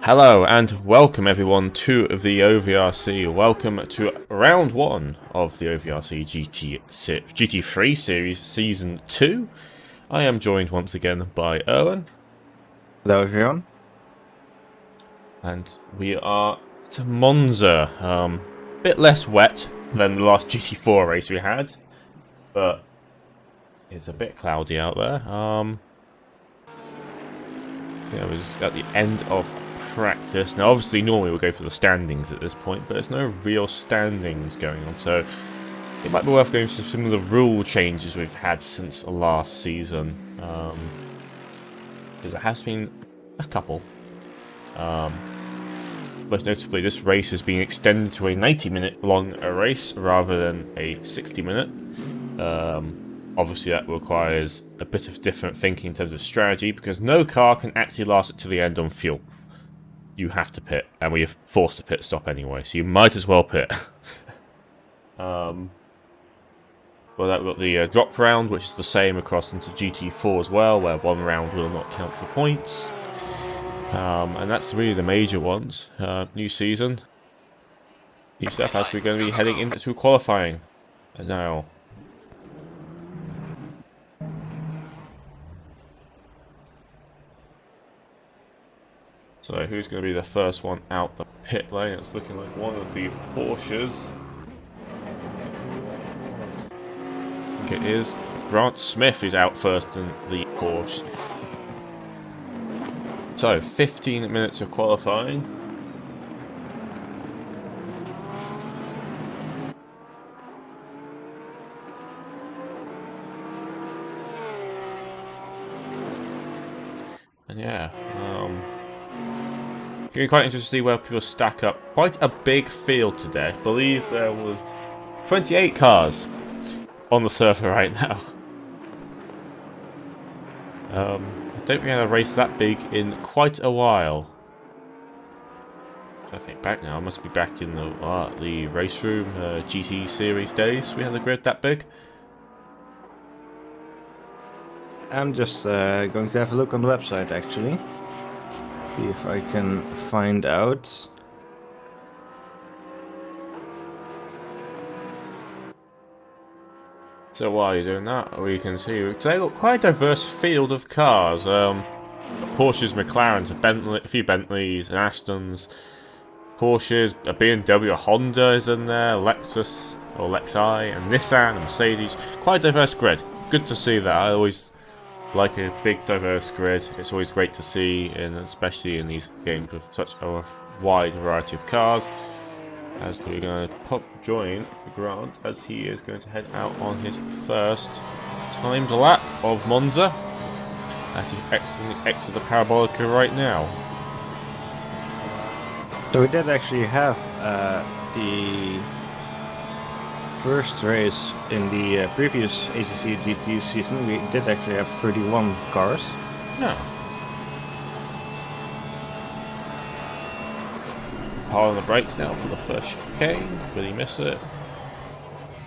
Hello and welcome everyone to the OVRC. Welcome to round 1 of the OVRC GT3 Series Season 2. I am joined once again by Erwin. Hello everyone. And we are to Monza. A bit less wet than the last GT4 race we had, but it's a bit cloudy out there. Yeah, it was at the end of practice. Now, obviously, normally we'll go for the standings at this point, but there's no real standings going on, so it might be worth going through some of the rule changes we've had since last season, because there has been a couple. Most notably, this race has been extended to a 90-minute long race rather than a 60-minute. Obviously, that requires a bit of different thinking in terms of strategy, because no car can actually last it to the end on fuel. You have to pit, and we are forced to pit stop anyway, so you might as well pit. Well, that got the drop round, which is the same across into GT4 as well, where one round will not count for points. And that's really the major ones. New season, new stuff, as we're going to be heading into qualifying now. So who's going to be the first one out the pit lane? It's looking like one of the Porsches. I think it is Grant Smith who's out first in the Porsche. So 15 minutes of qualifying. And yeah, it's going to be quite interesting to see where people stack up. Quite a big field today. I believe there was 28 cars on the circuit right now. I don't think we had a race that big in quite a while. I think back now. I must be back in the race room GT Series days. We had the grid that big. I'm just going to have a look on the website actually. See if I can find out. So while you're doing that, we can see because they got quite a diverse field of cars. Porsches, McLarens, a few Bentleys, and Astons. Porsches, a BMW, a Honda is in there, Lexus or Lexi, and Nissan, and Mercedes. Quite a diverse grid. Good to see that. I always like a big diverse grid. It's always great to see, and especially in these games with such a wide variety of cars. As we're going to join Grant as he is going to head out on his first timed lap of Monza as he exits the Parabolica right now. So we did actually have the first race in the previous ACC GT season. We did actually have 31 cars. No. Hard on the brakes now for the first chicane. Really miss it.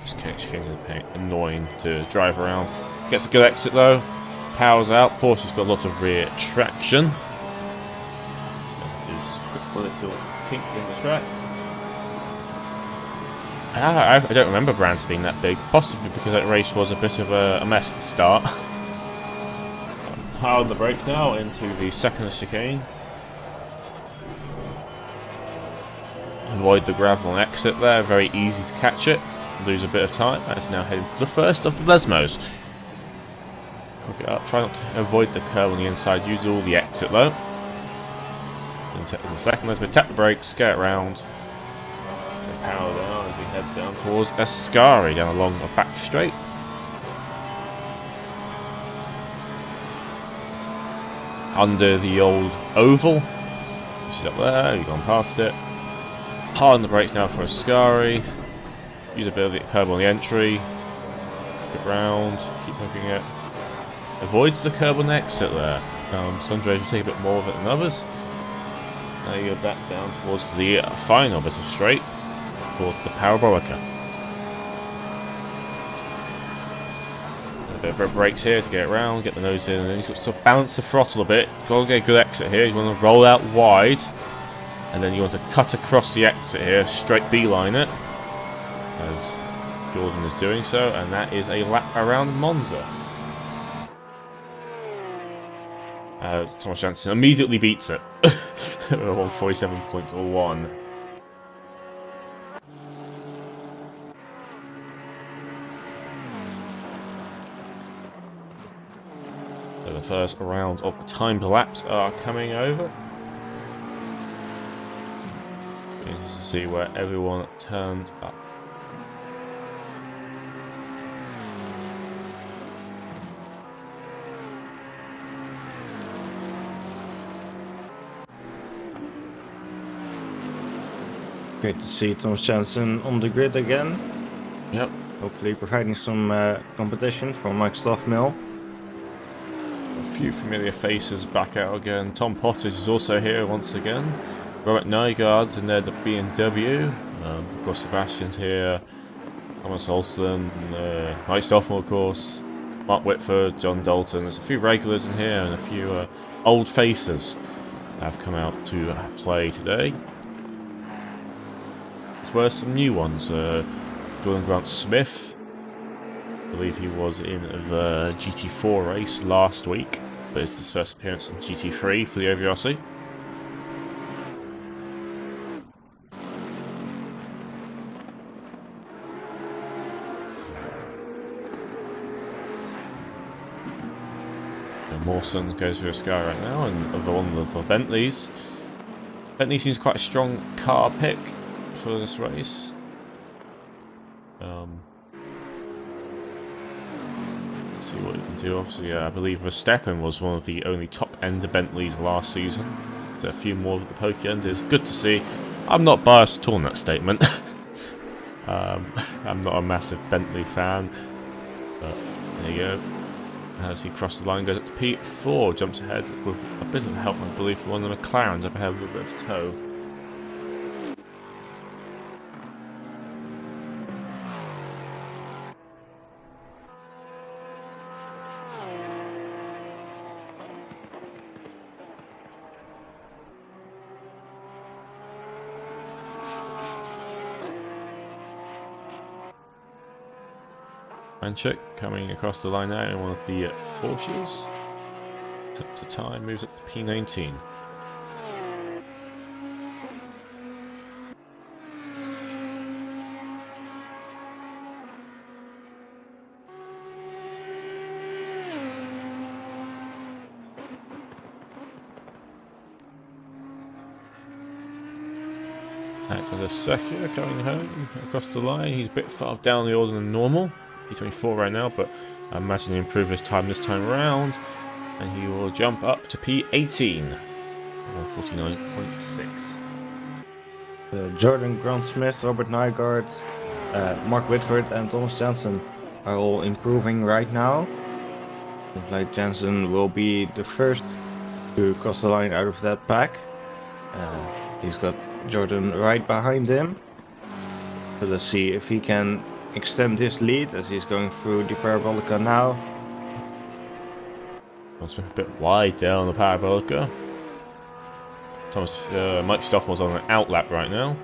This chicane is annoying to drive around. Gets a good exit though. Powers out. Porsche's got lots of rear traction. This quick little kink in the track. I don't remember Brands being that big. Possibly because that race was a bit of a mess at the start. Hard on the brakes now into the second chicane. Avoid the gravel and exit there, very easy to catch it. Lose a bit of time. That's now heading to the first of the Lesmos. Okay, try not to avoid the curve on the inside, use all the exit though. In the second Lesmo, tap the brakes, get around. Power down as we head down towards Ascari down along the back straight. Under the old oval, which is up there, you've gone past it. Hard on the brakes now for Ascari. Use a bit of the curb on the entry. Get round, keep hooking it. Avoids the curb on the exit there. Some drivers will take a bit more of it than others. Now you go back down towards the final bit of straight, towards the Parabolica. A bit of brakes here to get around, get the nose in, and then you've got to balance the throttle a bit. You've got to get a good exit here. You want to roll out wide. And then you want to cut across the exit here, straight beeline it, as Jordan is doing so, and that is a lap around Monza. Thomas Jansen immediately beats it. 147.1. So the first round of timed laps are coming over. To see where everyone turns up. Great to see Thomas Jansen on the grid again. Yep. Hopefully providing some competition for Mike Stoffmill. A few familiar faces back out again. Tom Pottage is also here once again. Robert Nygaard's in there, the BMW. Of course, Sebastian's here. Thomas Olsen, Mike Stoffel, of course. Mark Whitford, John Dalton. There's a few regulars in here and a few old faces that have come out to play today. As well as some new ones. Jordan Grant Smith. I believe he was in the GT4 race last week, but it's his first appearance in GT3 for the OVRC. Mawson goes for a Sky right now, and of one of the Bentleys. Bentley seems quite a strong car pick for this race. Let's see what he can do. Obviously, I believe Verstappen was one of the only top-end Bentleys last season. So a few more of the pokey end is good to see. I'm not biased at all in that statement. I'm not a massive Bentley fan, but there you go. As he crosses the line, goes up to P4, jumps ahead with a bit of help, I believe, from one of the McLarens up ahead with a bit of tow. Manchuk coming across the line now in one of the Porsches. To time, moves up to P19. Alexander Secchia coming home across the line. He's a bit far down the order than normal. P24 right now, but I imagine he'll improve his time this time around, and he will jump up to P18, 149.6. Jordan Grant-Smith, Robert Nygaard, Mark Whitford, and Thomas Jansen are all improving right now. Looks like Jansen will be the first to cross the line out of that pack. He's got Jordan right behind him. So let's see if he can extend his lead as he's going through the Parabolica now. Also a bit wide there on the Parabolica. Mike Stoffman's on an outlap right now.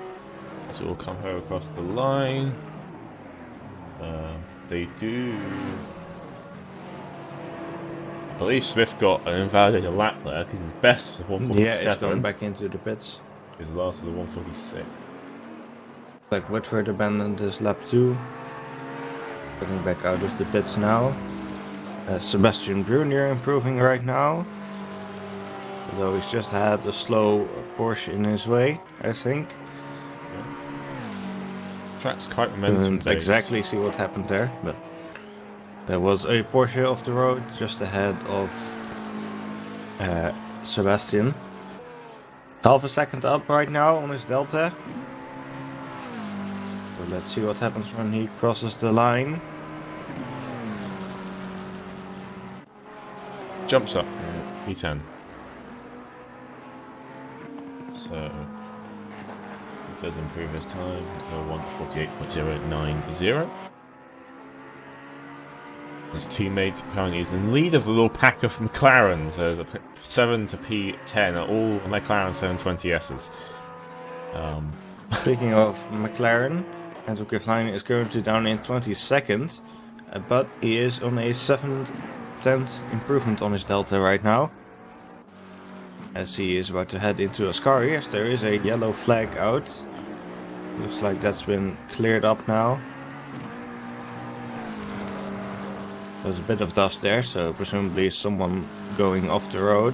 So we'll come her across the line. They do. I believe Smith got an invalidated lap there because his best was 147. Yeah, it's going back into the pits. His last was 146. Like Whitford abandoned his lap 2. Getting back out of the pits now. Sebastian Brunier improving right now. Although he's just had a slow Porsche in his way, I think. Track's quite momentum based. Exactly see what happened there, but there was a Porsche off the road just ahead of Sebastian. Half a second up right now on his Delta. So let's see what happens when he crosses the line. Jumps up, P10. So he does improve his time. 1:48.090. His teammate currently is in lead of the little pack of McLarens. So the 7 to P10 are all McLaren 720Ss. Speaking of McLaren, Andrew Kivline is currently down in 22nd, but he is on a 7/10 improvement on his Delta right now. As he is about to head into Ascari, as there is a yellow flag out. Looks like that's been cleared up now. There's a bit of dust there, so presumably someone going off the road.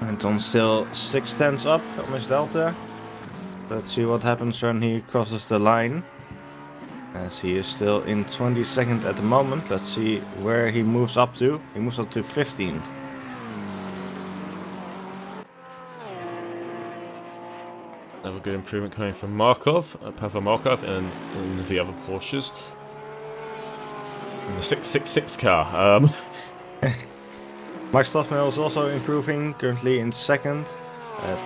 Anton still 6/10 up on his Delta. Let's see what happens when he crosses the line. As he is still in 22nd at the moment. Let's see where he moves up to. He moves up to 15th. Another good improvement coming from Markov, Pavel Markov, and the other Porsches. And the 666 car. Mike Stoffman is also improving, currently in 2nd.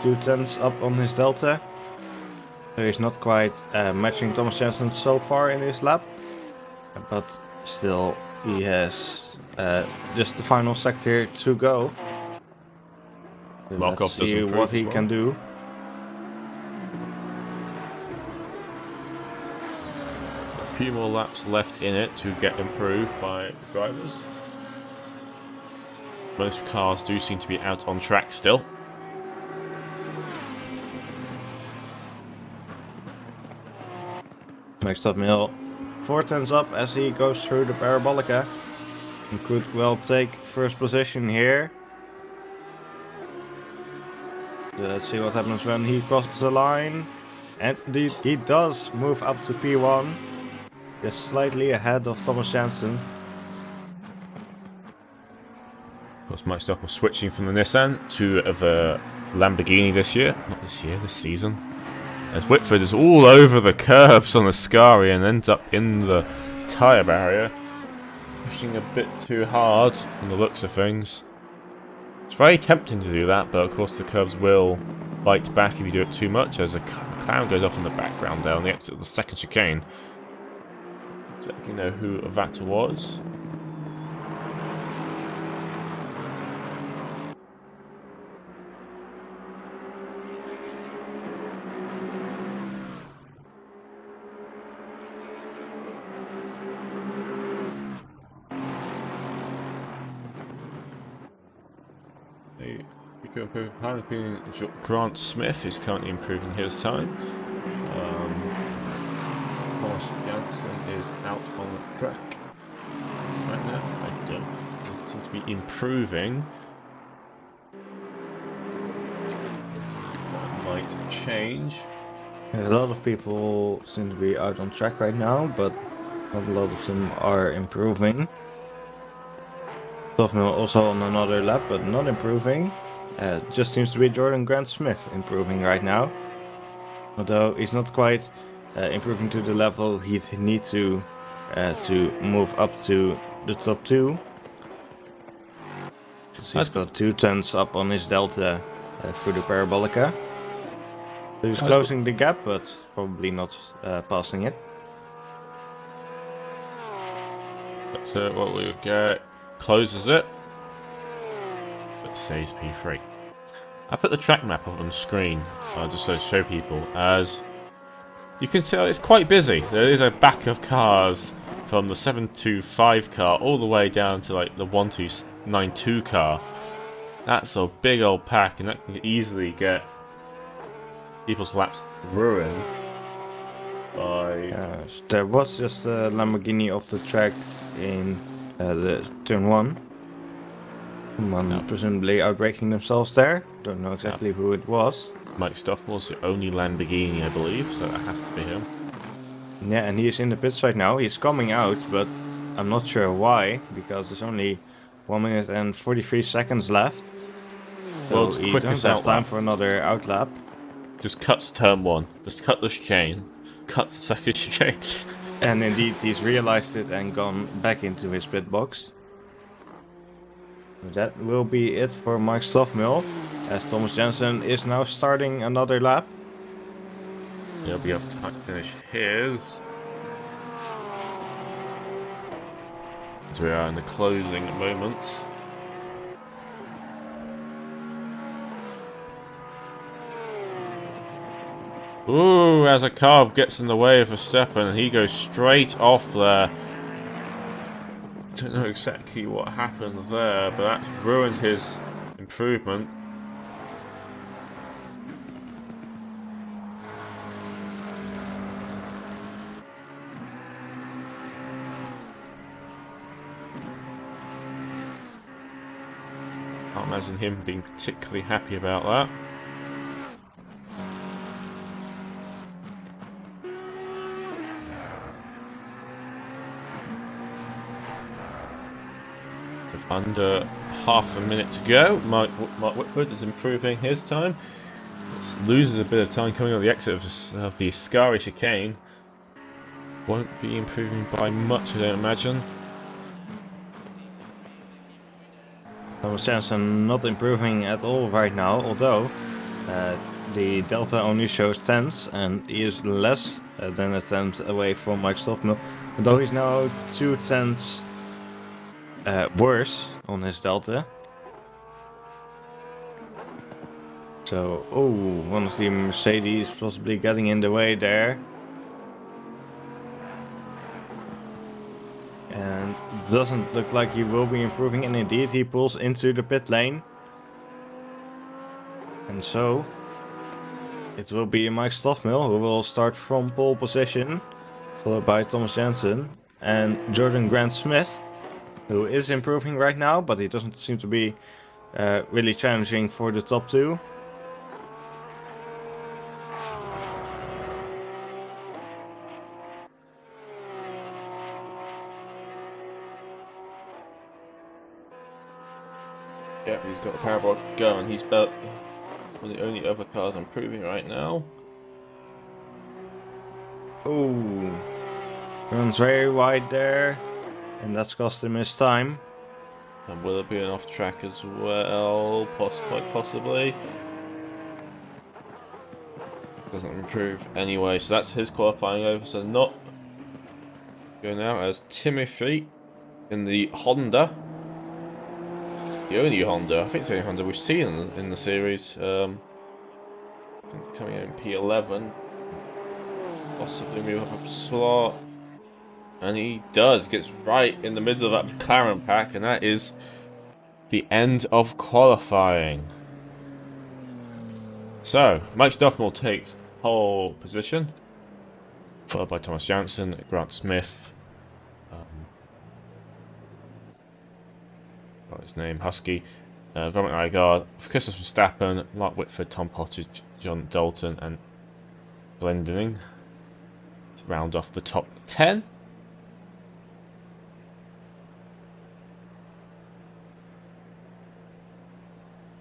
2/10 up on his Delta. So he's not quite matching Thomas Jansen so far in his lap. But still, he has just the final sector to go. So Markov let's see what he can do. A few more laps left in it to get improved by drivers. Most cars do seem to be out on track still. Next up, Mill 4 tenths up as he goes through the parabolica. He could well take first position here. Let's see what happens when he crosses the line. And indeed, he does move up to P1. Just slightly ahead of Thomas Jansen. Of course, Mike Stoffel switching from the Nissan to the Lamborghini this year. Not this year, this season. As Whitford is all over the curbs on the Scari and ends up in the tyre barrier. Pushing a bit too hard from the looks of things. It's very tempting to do that, but of course the curbs will bite back if you do it too much, as a cloud goes off in the background there on the exit of the second chicane. Exactly know who that was. Grant Smith is currently improving his time. Thomas Jansen is out on the track right now. I don't seem to be improving. That might change. A lot of people seem to be out on track right now, but not a lot of them are improving. Stoffel also on another lap, but not improving. Just seems to be Jordan Grant Smith improving right now. Although he's not quite improving to the level he'd need to move up to the top 2. He's got 2 tenths up on his delta through the parabolica. So he's closing the gap, but probably not passing it. That's what we get. Closes it. But saves P3. I put the track map up on the screen just to show people. As you can tell, it's quite busy. There is a back of cars from the 725 car all the way down to like the 1292 car. That's a big old pack, and that can easily get people's laps ruined by... there was just a Lamborghini off the track in the turn 1. Someone presumably outbraking themselves there. Don't know exactly who it was. Mike Stoffmel's the only Lamborghini, I believe, so that has to be him. Yeah, and he is in the pits right now. He's coming out, but I'm not sure why, because there's only 1 minute and 43 seconds left. Well, so it's he quickest doesn't have time outlap. for another outlap. Just cuts turn 1. Just cut the chicane. Cuts the second chicane. And indeed, he's realized it and gone back into his pit box. That will be it for Mike Stoffel, as Thomas Jansen is now starting another lap. He'll be able to finish his. As we are in the closing moments. Ooh, as a car gets in the way of Verstappen, and he goes straight off there. Don't know exactly what happened there, but that's ruined his improvement. Can't imagine him being particularly happy about that. With under half a minute to go, Mark Whitford is improving his time. Loses a bit of time coming on the exit of the Scari chicane. Won't be improving by much, I don't imagine. Thomas Jansen not improving at all right now, although the delta only shows tenths, and he is less than a tenth away from Mike Stoffel, although he's now 2 tenths worse on his delta. So, one of the Mercedes possibly getting in the way there. And doesn't look like he will be improving, and indeed he pulls into the pit lane. And so it will be Mike Stoffel who will start from pole position followed by Thomas Jensen and Jordan Grant Smith, who is improving right now, but he doesn't seem to be really challenging for the top two. Yeah, he's got the parabolic going. He's about one of the only other cars improving right now. Oh, runs very wide there, and that's cost him his time. And will it be an off track as well? Quite possibly. Doesn't improve anyway, so that's his qualifying over. So not going out as Timothy in the Honda. The only Honda, I think it's the only Honda we've seen in the series. I think coming in P11. Possibly move up a slot. And he does, gets right in the middle of that McLaren pack, and that is the end of qualifying. So, Mike Stoffmore takes pole position, followed by Thomas Janssen, Grant Smith, got his name, Husky, Robert Nygaard, Christopher Verstappen, Mark Whitford, Tom Potter, John Dalton, and Glendenning to round off the top 10.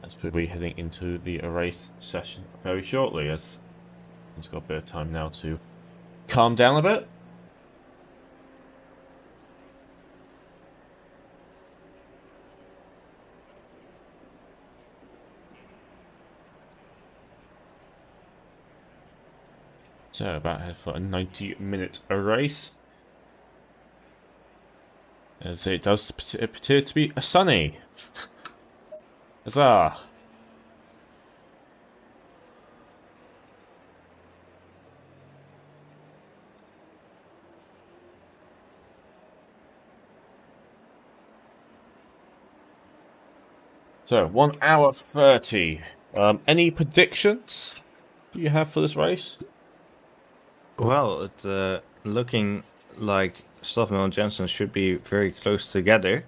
As we'll be heading into the race session very shortly, as he's got a bit of time now to calm down a bit. So about here for a 90-minute race. As it does appear to be a sunny. Huzzah! So, 1 hour 30. Any predictions do you have for this race? Well, it's looking like Stoffmore and Jensen should be very close together.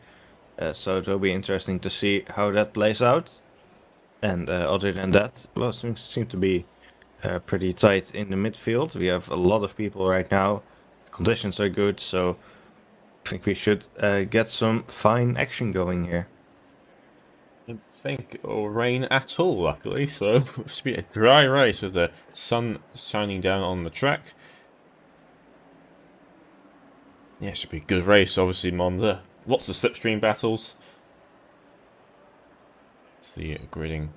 So it will be interesting to see how that plays out. And other than that, well, things seem to be pretty tight in the midfield. We have a lot of people right now. Conditions are good, so I think we should get some fine action going here. I don't think it will rain at all, luckily, so it should be a dry race with the sun shining down on the track. Yeah, it should be a good race, obviously, Monza. Lots of slipstream battles. Let's see, gridding.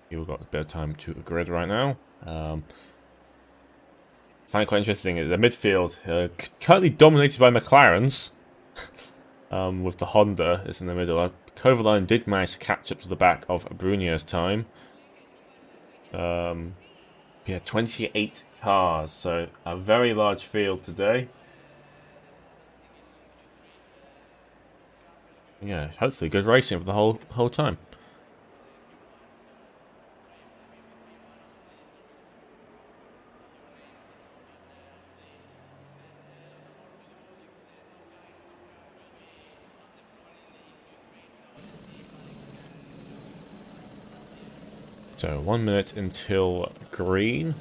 You've got a bit of time to grid right now. I find it quite interesting. The midfield, currently dominated by McLarens, with the Honda is in the middle. Kovalainen did manage to catch up to the back of Brunier's time. Yeah, 28 cars, so a very large field today. Yeah, hopefully good racing for the whole time. So 1 minute until green,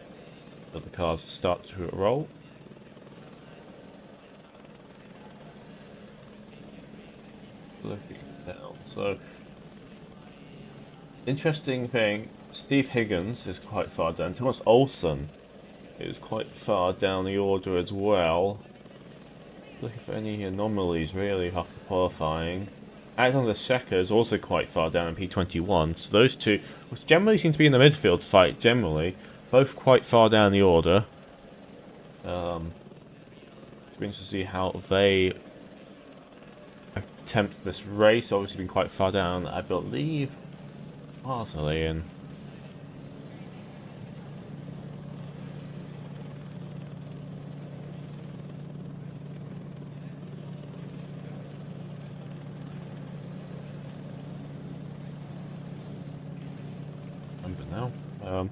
so the cars start to roll. Looking down, so interesting thing, Steve Higgins is quite far down. Thomas Olsen is quite far down the order as well. Looking for any anomalies really after qualifying. Alexander Secker is also quite far down in P21, so those two, which generally seem to be in the midfield fight generally, both quite far down the order. It's interesting to see how they attempt this race. Obviously been quite far down, I believe. What are they in? Now.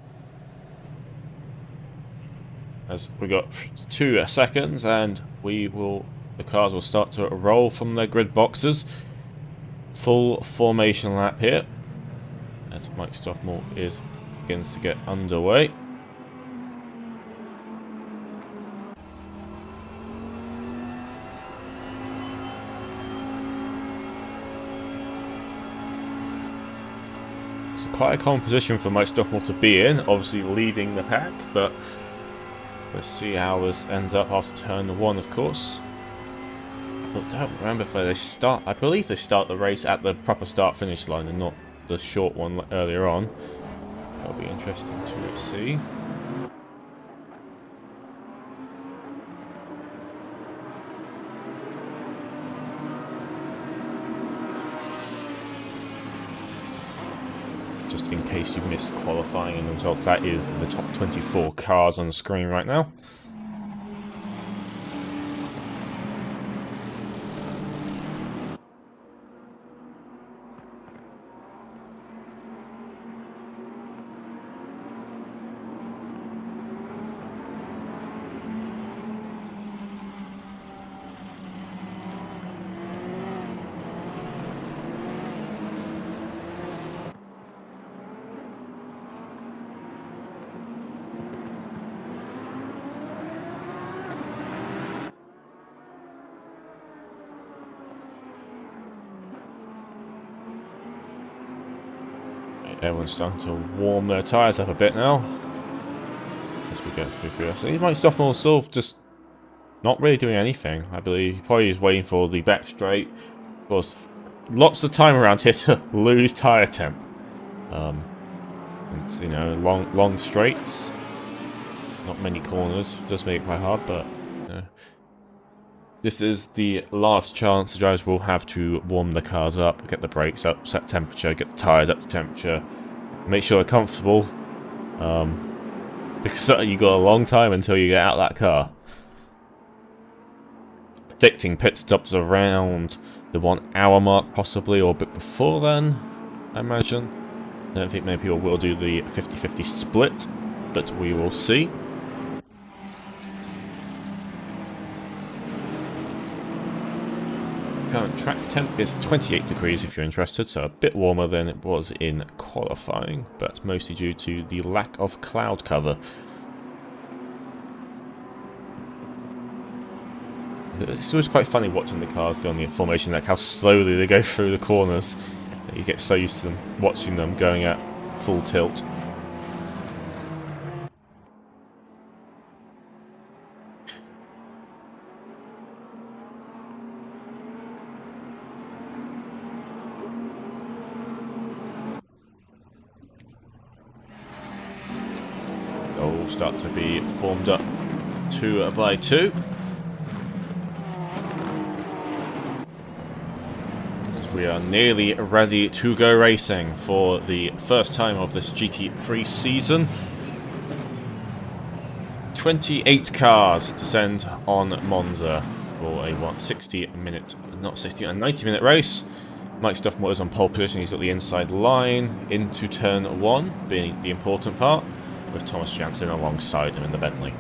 As we got 2 seconds and the cars will start to roll from their grid boxes. Full formation lap here, as Mike Stockmore begins to get underway. It's quite a common position for Mike Stockmore to be in, obviously leading the pack, but let's see how this ends up after turn 1, of course. I don't remember if they start. I believe they start the race at the proper start-finish line and not the short one earlier on. That'll be interesting to see. Just in case you missed qualifying and the results, that is the top 24 cars on the screen right now. Everyone's starting to warm their tyres up a bit now as we go through. So he might stop all sort of just not really doing anything. I believe he probably is waiting for the back straight. Of course, lots of time around here to lose tyre temp. It's, you know, long straights, not many corners. Does make it quite hard, but this is the last chance the drivers will have to warm the cars up, get the brakes up, set temperature, get the tyres up to temperature, make sure they're comfortable, because you got a long time until you get out of that car. Predicting pit stops around the 1 hour mark possibly, or a bit before then, I imagine. I don't think many people will do the 50-50 split, but we will see. Current track temp is 28 degrees if you're interested, so a bit warmer than it was in qualifying, but mostly due to the lack of cloud cover. It's always quite funny watching the cars go on the formation, like how slowly they go through the corners. You get so used to them, watching them going at full tilt. All start to be formed up 2 by 2. We are nearly ready to go racing for the first time of this GT3 season. 28 cars descend on Monza for a 90-minute race. Mike Stockmore is on pole position. He's got the inside line into turn 1, being the important part, with Thomas Jansen alongside him in the Bentley.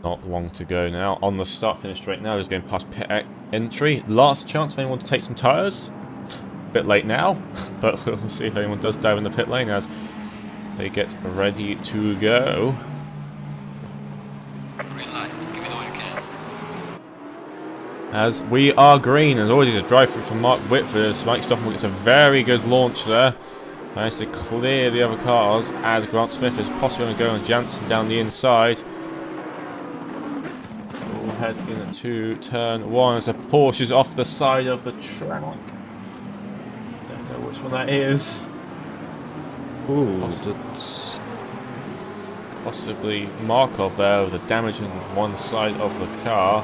Not long to go now. On the start-finish straight now, he's going past pit entry. Last chance for anyone to take some tyres. A bit late now, but we'll see if anyone does dive in the pit lane as they get ready to go. Green light. Give it all you can. As we are green, and already a drive-through from Mark Whitford as Mike Stockmore gets a very good launch there. Managed to clear the other cars as Grant Smith is possibly going to go on Jansen down the inside. Head into turn 1 as a Porsche is off the side of the track. Don't know which one that is. Ooh, that's... Possibly Markov there with the damage on one side of the car.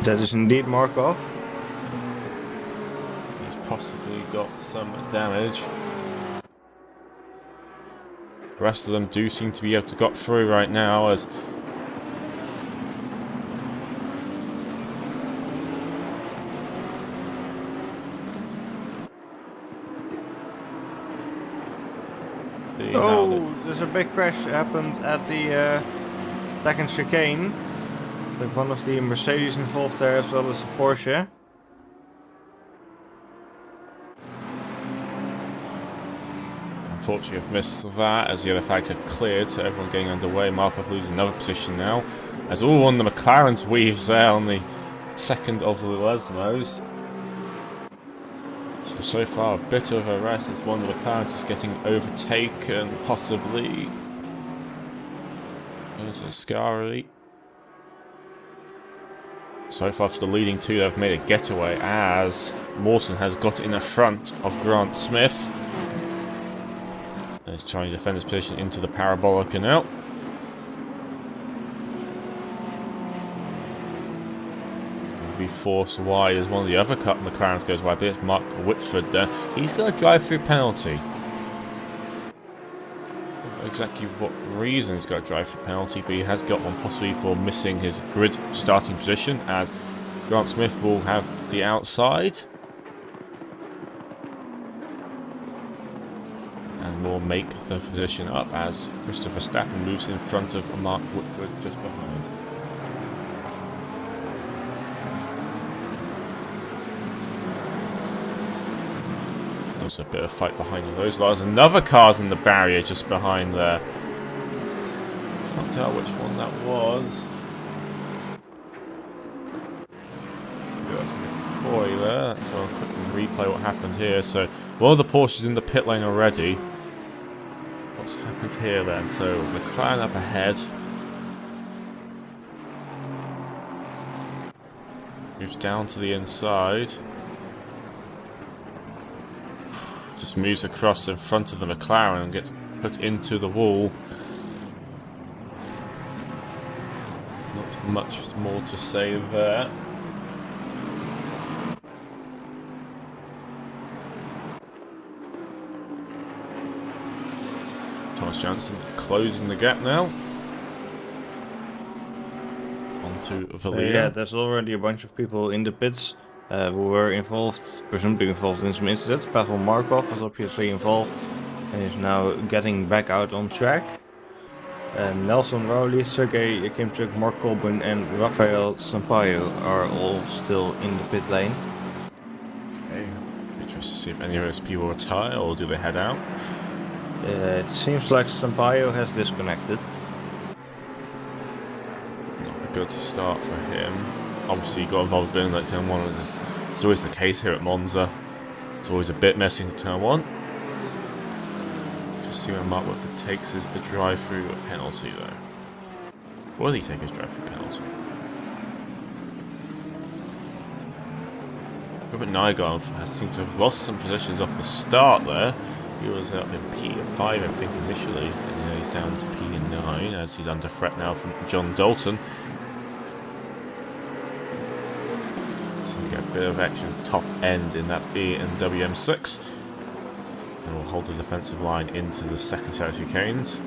That is indeed Markov. He's possibly got some damage. The rest of them do seem to be able to get through right now as see how the... Oh, there's a big crash happened at the second chicane. With one of the Mercedes involved there as well as the Porsche. Unfortunately, I've missed that as the other flags have cleared, so everyone getting underway. Markov losing another position now. As all on the McLaren's weaves there on the second of the Lesmos. So far, a bit of a rest as one of the McLaren's is getting overtaken, possibly. Going to Scari. So far for the leading two, they've made a getaway as Mawson has got in the front of Grant Smith. And he's trying to defend his position into the parabolic now. Be forced wide as one of the other McLarens goes wide, but it's Mark Whitford there. He's got a drive-through penalty. Not exactly what reason he's got a drive-through penalty, but he has got one possibly for missing his grid starting position, as Grant Smith will have the outside. And will make the position up as Christopher Stappen moves in front of Mark Whitford just behind. A bit of fight behind all those. There's another car's in the barrier just behind there. Can't tell which one that was. That's McCoy there. So I'll quickly replay what happened here. So one of the Porsches in the pit lane already. What's happened here then? So McLaren up ahead. Moves down to the inside. Just moves across in front of the McLaren and gets put into the wall. Not much more to say there. Thomas Jansen closing the gap now. Onto Valia. Yeah, there's already a bunch of people in the pits. Who were involved, presumably involved in some incidents. Pavel Markov was obviously involved and is now getting back out on track. Nelson Rowley, Sergei Yakimchuk, Mark Colburn and Rafael Sampaio are all still in the pit lane. Okay, interested to see if any of those people retire or do they head out. It seems like Sampaio has disconnected. Not a good start for him. Obviously, he got involved in like turn 1. It's always the case here at Monza. It's always a bit messy into turn 1. Just see where Mark Whitford takes his drive-through penalty, though. Will he take his drive-through penalty? Robert Nygaard has seemed to have lost some positions off the start there. He was up in P5, I think, initially, and now he's down to P9 as he's under threat now from John Dalton. Get a bit of action top end in that BMW M6, and we'll hold the defensive line into the second set of chicanes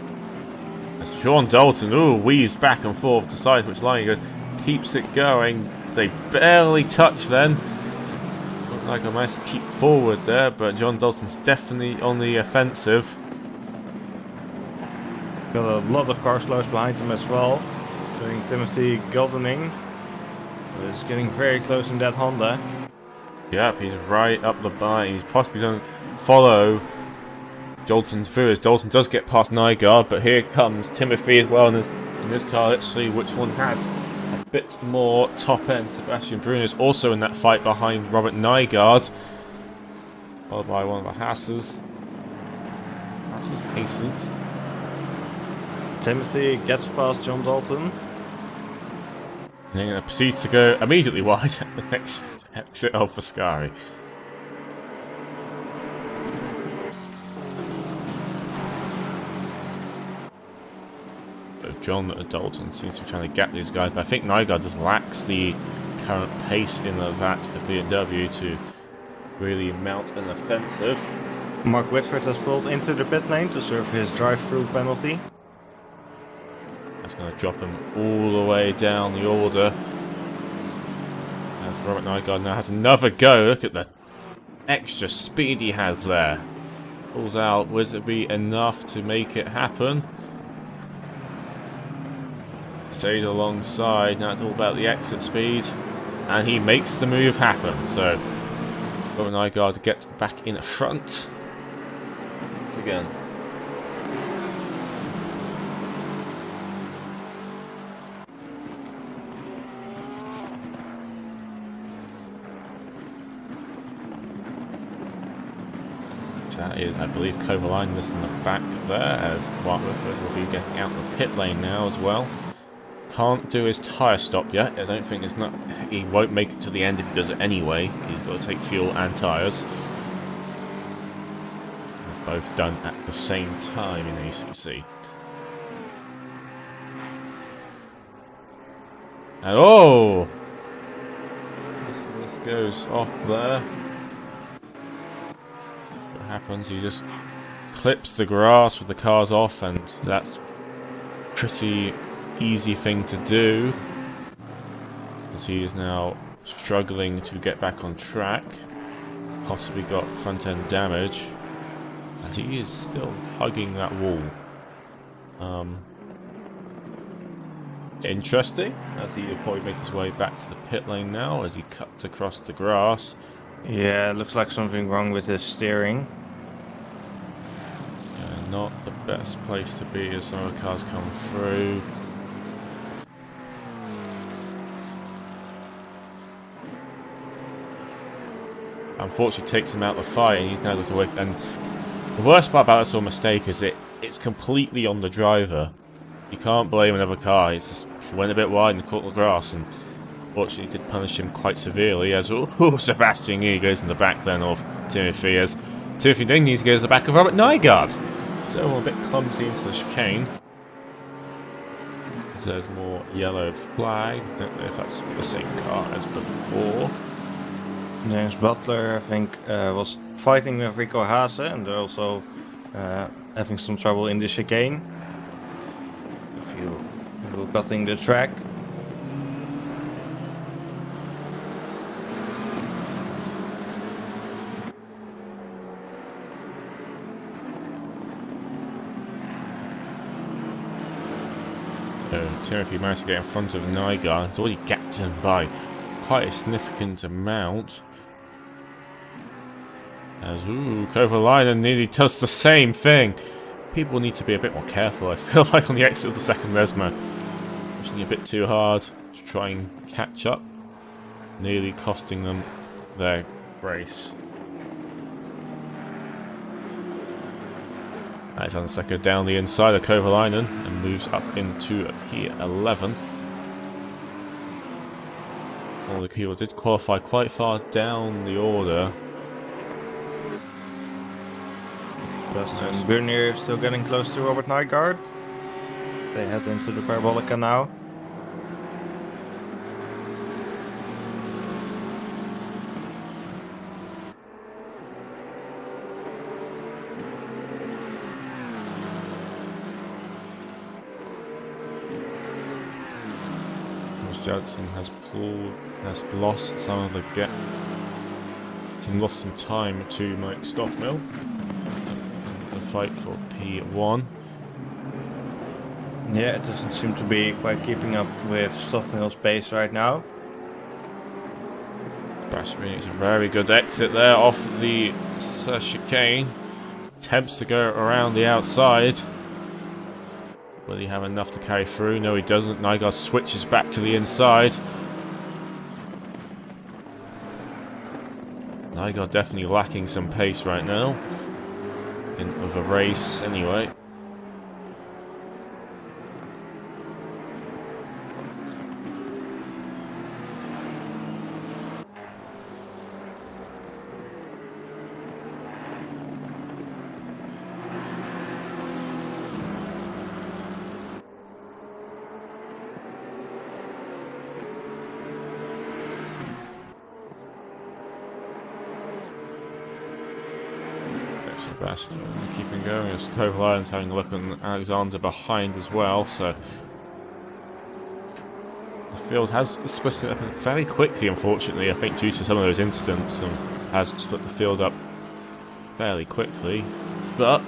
as John Dalton weaves back and forth, decides which line he goes, keeps it going. They barely touch then. Looked like a nice keep forward there, but John Dalton's definitely on the offensive. Got a lot of cars close behind him as well, doing Timothy Goldening. He's getting very close in that Honda. Yep, he's right up the line. He's possibly going to follow Dalton through as Dalton does get past Nygaard, but here comes Timothy as well in this car. Let's see which one has a bit more top end. Sebastian Bruno is also in that fight behind Robert Nygaard, followed by one of the Haas's. Timothy gets past John Dalton. And then proceeds to go immediately wide at the next exit of Foscari. So John Dalton seems to be trying to gap these guys, but I think Nygaard just lacks the current pace in that BMW to really mount an offensive. Mark Whitford has pulled into the pit lane to serve his drive-through penalty. That's going to drop him all the way down the order. As Robert Nygaard now has another go. Look at the extra speed he has there. Pulls out. Will it be enough to make it happen? Stays alongside. Now it's all about the exit speed. And he makes the move happen. So, Robert Nygaard gets back in front. Once again. That is, I believe, Kovalainen is in the back there, as Mark Whitford will be getting out the pit lane now as well. Can't do his tyre stop yet. I don't think he won't make it to the end if he does it anyway. He's got to take fuel and tyres. Both done at the same time in ACC. And oh! This goes off there. Happens, he just clips the grass with the cars off, and that's a pretty easy thing to do, as he is now struggling to get back on track. Possibly got front end damage, and he is still hugging that wall. Interesting, as he will probably make his way back to the pit lane now as he cuts across the grass. Yeah, it looks like something wrong with his steering. Not the best place to be as some of the cars come through. Unfortunately takes him out of the fight, and he's now got to wait. And the worst part about this sort of mistake is it's completely on the driver. You can't blame another car. It's just, he went a bit wide and caught the grass, and fortunately did punish him quite severely, as Sebastian Gee goes in the back then of Timothy, as Timothy then needs to go to the back of Robert Nygaard. So a bit clumsy into the chicane. There's more yellow flag. Don't know if that's the same car as before. James Butler, I think, was fighting with Rico Haase, and they're also having some trouble in the chicane. A few people cutting the track. Timothy managed to get in front of Nygaard. It's already gapped him by quite a significant amount. As Kovalainen nearly does the same thing. People need to be a bit more careful, I feel like, on the exit of the second Resmo. Pushing a bit too hard to try and catch up. Nearly costing them their race. Alexander Secco down the inside of Kovalainen and moves up into P11. All the people did qualify quite far down the order. And Bernier still getting close to Robert Nygaard. They head into the Parabolica now. Judson has lost some of the lost some time to Mike Stoffmill. The fight for P1. Yeah, it doesn't seem to be quite keeping up with Stoffmill's pace right now. Bashmi is a very good exit there off the chicane. Attempts to go around the outside. Will he have enough to carry through? No, he doesn't. Nygaard switches back to the inside. Nygaard definitely lacking some pace right now. Of a race, anyway. Sebastian keeping going as Kovalainen's having a look at Alexander behind as well, so the field has split it up fairly quickly, unfortunately, I think due to some of those incidents, and has split the field up fairly quickly. but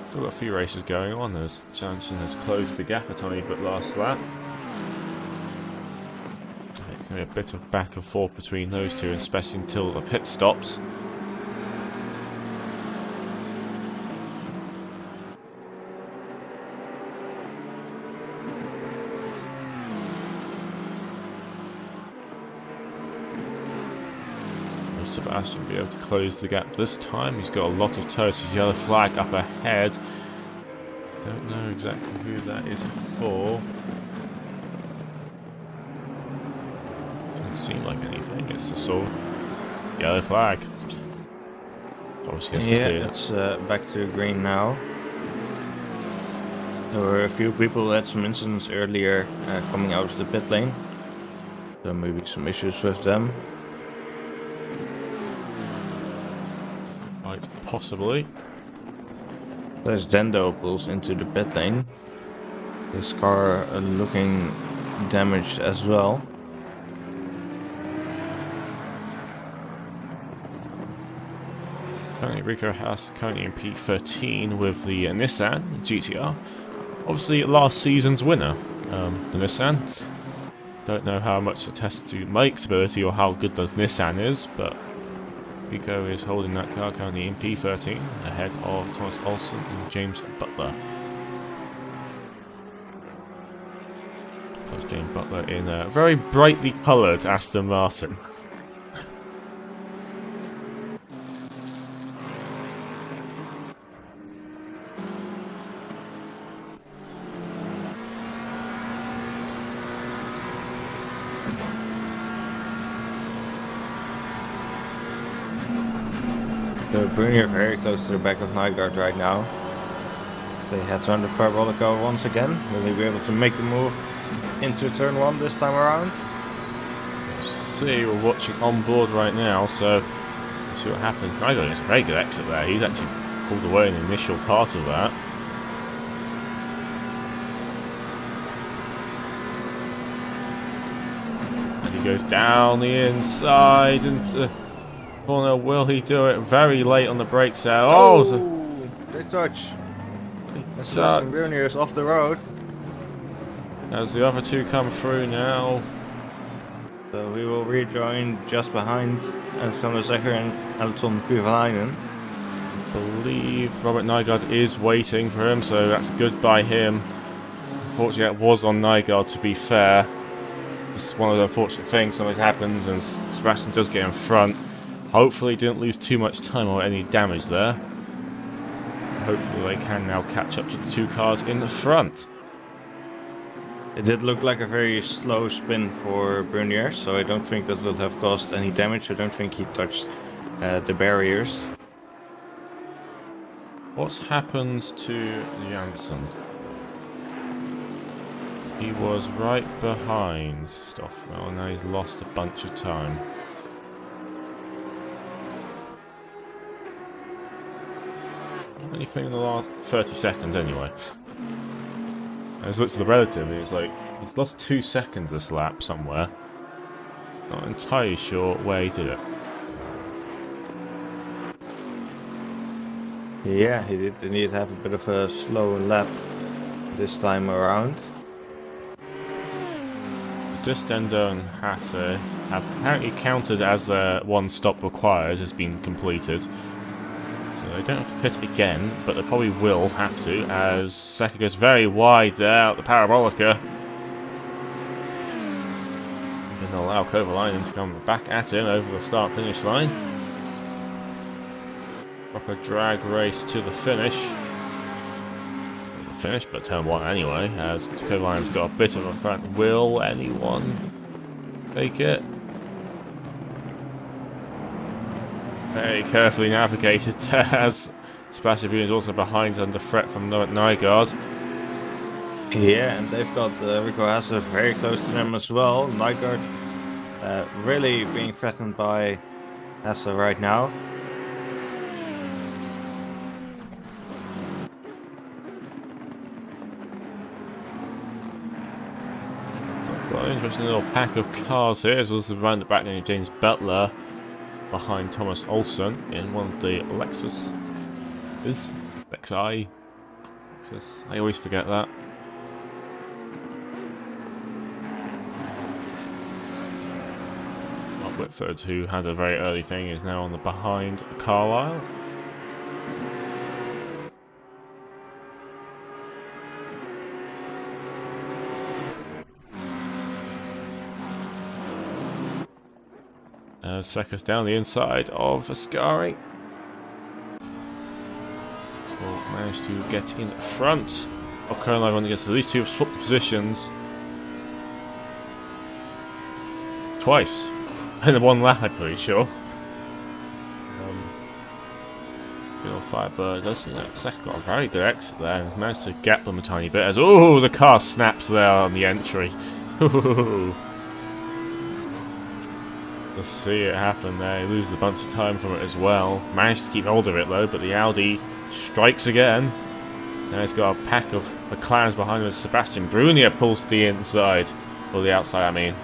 still got a few races going on as Jansen has closed the gap a tiny bit last lap. It's going to be a bit of back and forth between those two, especially until the pit stops. Sebastian will be able to close the gap this time. He's got a lot of toes. His yellow flag up ahead. Don't know exactly who that is for. Doesn't seem like anything. It's a sort of yellow flag. Obviously, it's clear. It's back to green now. There were a few people who had some incidents earlier coming out of the pit lane. There may be some issues with them. Possibly. There's Dendo pulls into the pit lane. His car looking damaged as well. Currently Rico Haas currently in P13 with the Nissan GTR. Obviously last season's winner, the Nissan. Don't know how much it has to make stability or how good the Nissan is, but Rico is holding that car currently in P13 ahead of Thomas Olsen and James Butler. That's James Butler in a very brightly coloured Aston Martin. So Brunier very close to the back of Nygaard right now. They had to run the parabolica once again. Will they be able to make the move into turn 1 this time around? See, we're watching on board right now, so we'll see what happens. Nygaard gets a very good exit there. He's actually pulled away in the initial part of that. And he goes down the inside into corner. Will he do it? Very late on the brakes there. Oh, they touch. Sebastian Brunier is off the road. As the other two come through now. So we will rejoin just behind Alexander Zecher and Elton Kuivalainen. I believe Robert Nygaard is waiting for him, so that's good by him. Unfortunately, that was on Nygaard, to be fair. It's one of the unfortunate things. Something happens and Sebastian does get in front. Hopefully didn't lose too much time or any damage there. Hopefully they can now catch up to the two cars in the front. It did look like a very slow spin for Brunier, so I don't think that will have caused any damage. I don't think he touched the barriers. What's happened to Janssen? He was right behind Stoffel, and now he's lost a bunch of time. Anything in the last 30 seconds anyway. As looks at the relative, it's like he's lost 2 seconds this lap somewhere. Not entirely sure where he did it. Yeah, he did indeed have a bit of a slow lap this time around. Distendo and Hasse have apparently counted as their one stop required has been completed. They don't have to pit again, but they probably will have to, as Zecher goes very wide there out the parabolica. And they'll allow Kovalainen to come back at him over the start-finish line. Proper drag race to the finish. The finish, but turn 1 anyway, as Kovalainen's got a bit of a front. Will anyone take it? Very carefully navigated as Sebastian Bunin is also behind under threat from Nygaard. Yeah, and they've got Rico Hasse very close to them as well. Nygaard really being threatened by Hasse right now. Got an interesting little pack of cars here, as well as around the back of James Butler behind Thomas Olsen in one of the Lexus. is XI. I always forget that. Mark Whitford, who had a very early thing, is now on the behind Carlisle. Seconds down the inside of Ascari. Will manage to get in front of Carlisle when he gets to these two have swapped positions twice in one lap, I'm pretty sure. Firebird does second got a very good exit there and managed to gap them a tiny bit as the car snaps there on the entry. Let's see it happen there. He loses a bunch of time from it as well. Managed to keep hold of it though, but the Audi strikes again. Now he's got a pack of McLarens behind him as Sebastian Brunier pulls to the inside. Or the outside, I mean.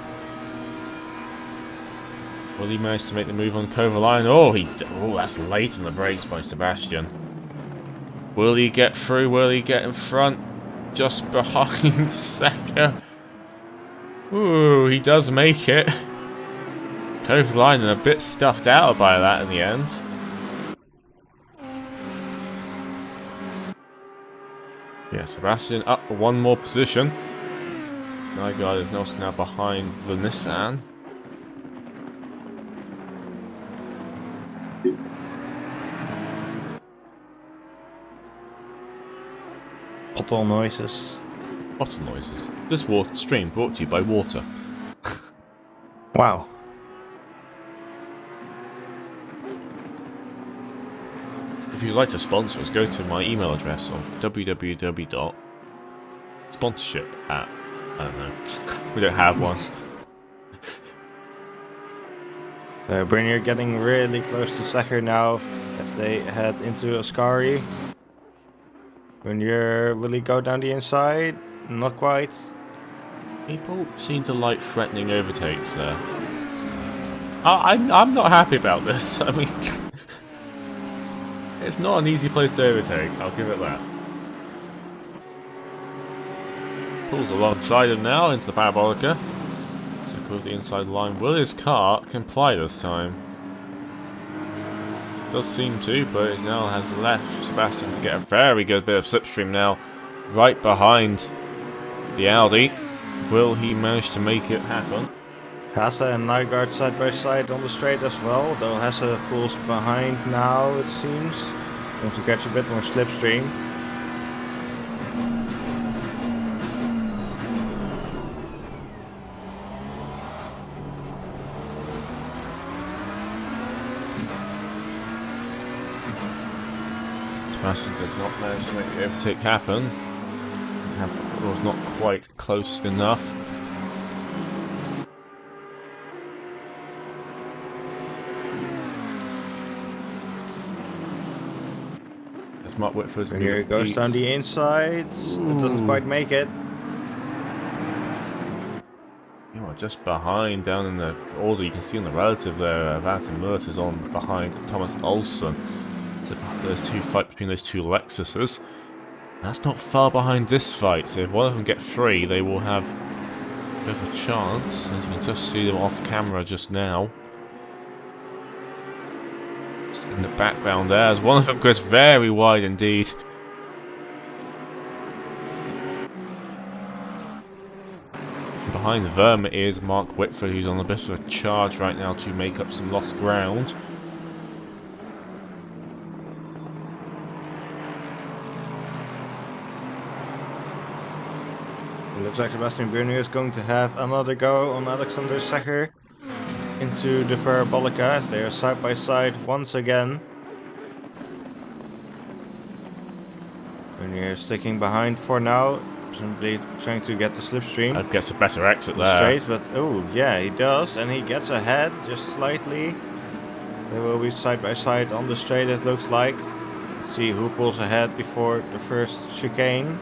Will he manage to make the move on Kovalainen? Oh, that's late in the brakes by Sebastian. Will he get through? Will he get in front? Just behind Secker. Ooh, he does make it. Kovalainen a bit stuffed out by that in the end. Yeah, Sebastian up one more position. Nygaard is also now behind the Nissan. Bottle noises. Bottle noises. This water stream brought to you by water. Wow. If you'd like to sponsor us, go to my email address on www.sponsorship at... I don't know. We don't have one. Brunier getting really close to Secker now as they head into Ascari. Brunier, will he go down the inside? Not quite. People seem to like threatening overtakes there. I'm not happy about this. I mean... It's not an easy place to overtake, I'll give it that. Pulls alongside him now into the Parabolica. Took with the inside line. Will his car comply this time? Does seem to, but it now has left Sebastian to get a very good bit of slipstream now. Right behind the Audi. Will he manage to make it happen? Hasse and Nygaard side by side on the straight as well, though Hasse pulls behind now, it seems. Going to catch a bit more slipstream. Sebastian does not manage to make the overtake happen. Was not quite close enough. Mark Whitford. Here it goes down the inside. It doesn't quite make it. You are just behind down in the order. You can see on the relative there, Valentin Mertz is on behind Thomas Olsen. So there's two fight between those two Lexuses. That's not far behind this fight. So if one of them get free, they will have a bit of a chance. As you can just see them off camera just now. In the background there, as one of them goes very wide indeed. Behind Verma is Mark Whitford, who's on a bit of a charge right now to make up some lost ground. It looks like Sebastian Brunier is going to have another go on Alexander Secker into the Parabolica as they are side by side once again. Brunier sticking behind for now, simply trying to get the slipstream. Gets a better exit there. Straight, but oh yeah, he does, and he gets ahead just slightly. They will be side by side on the straight, it looks like. Let's see who pulls ahead before the first chicane.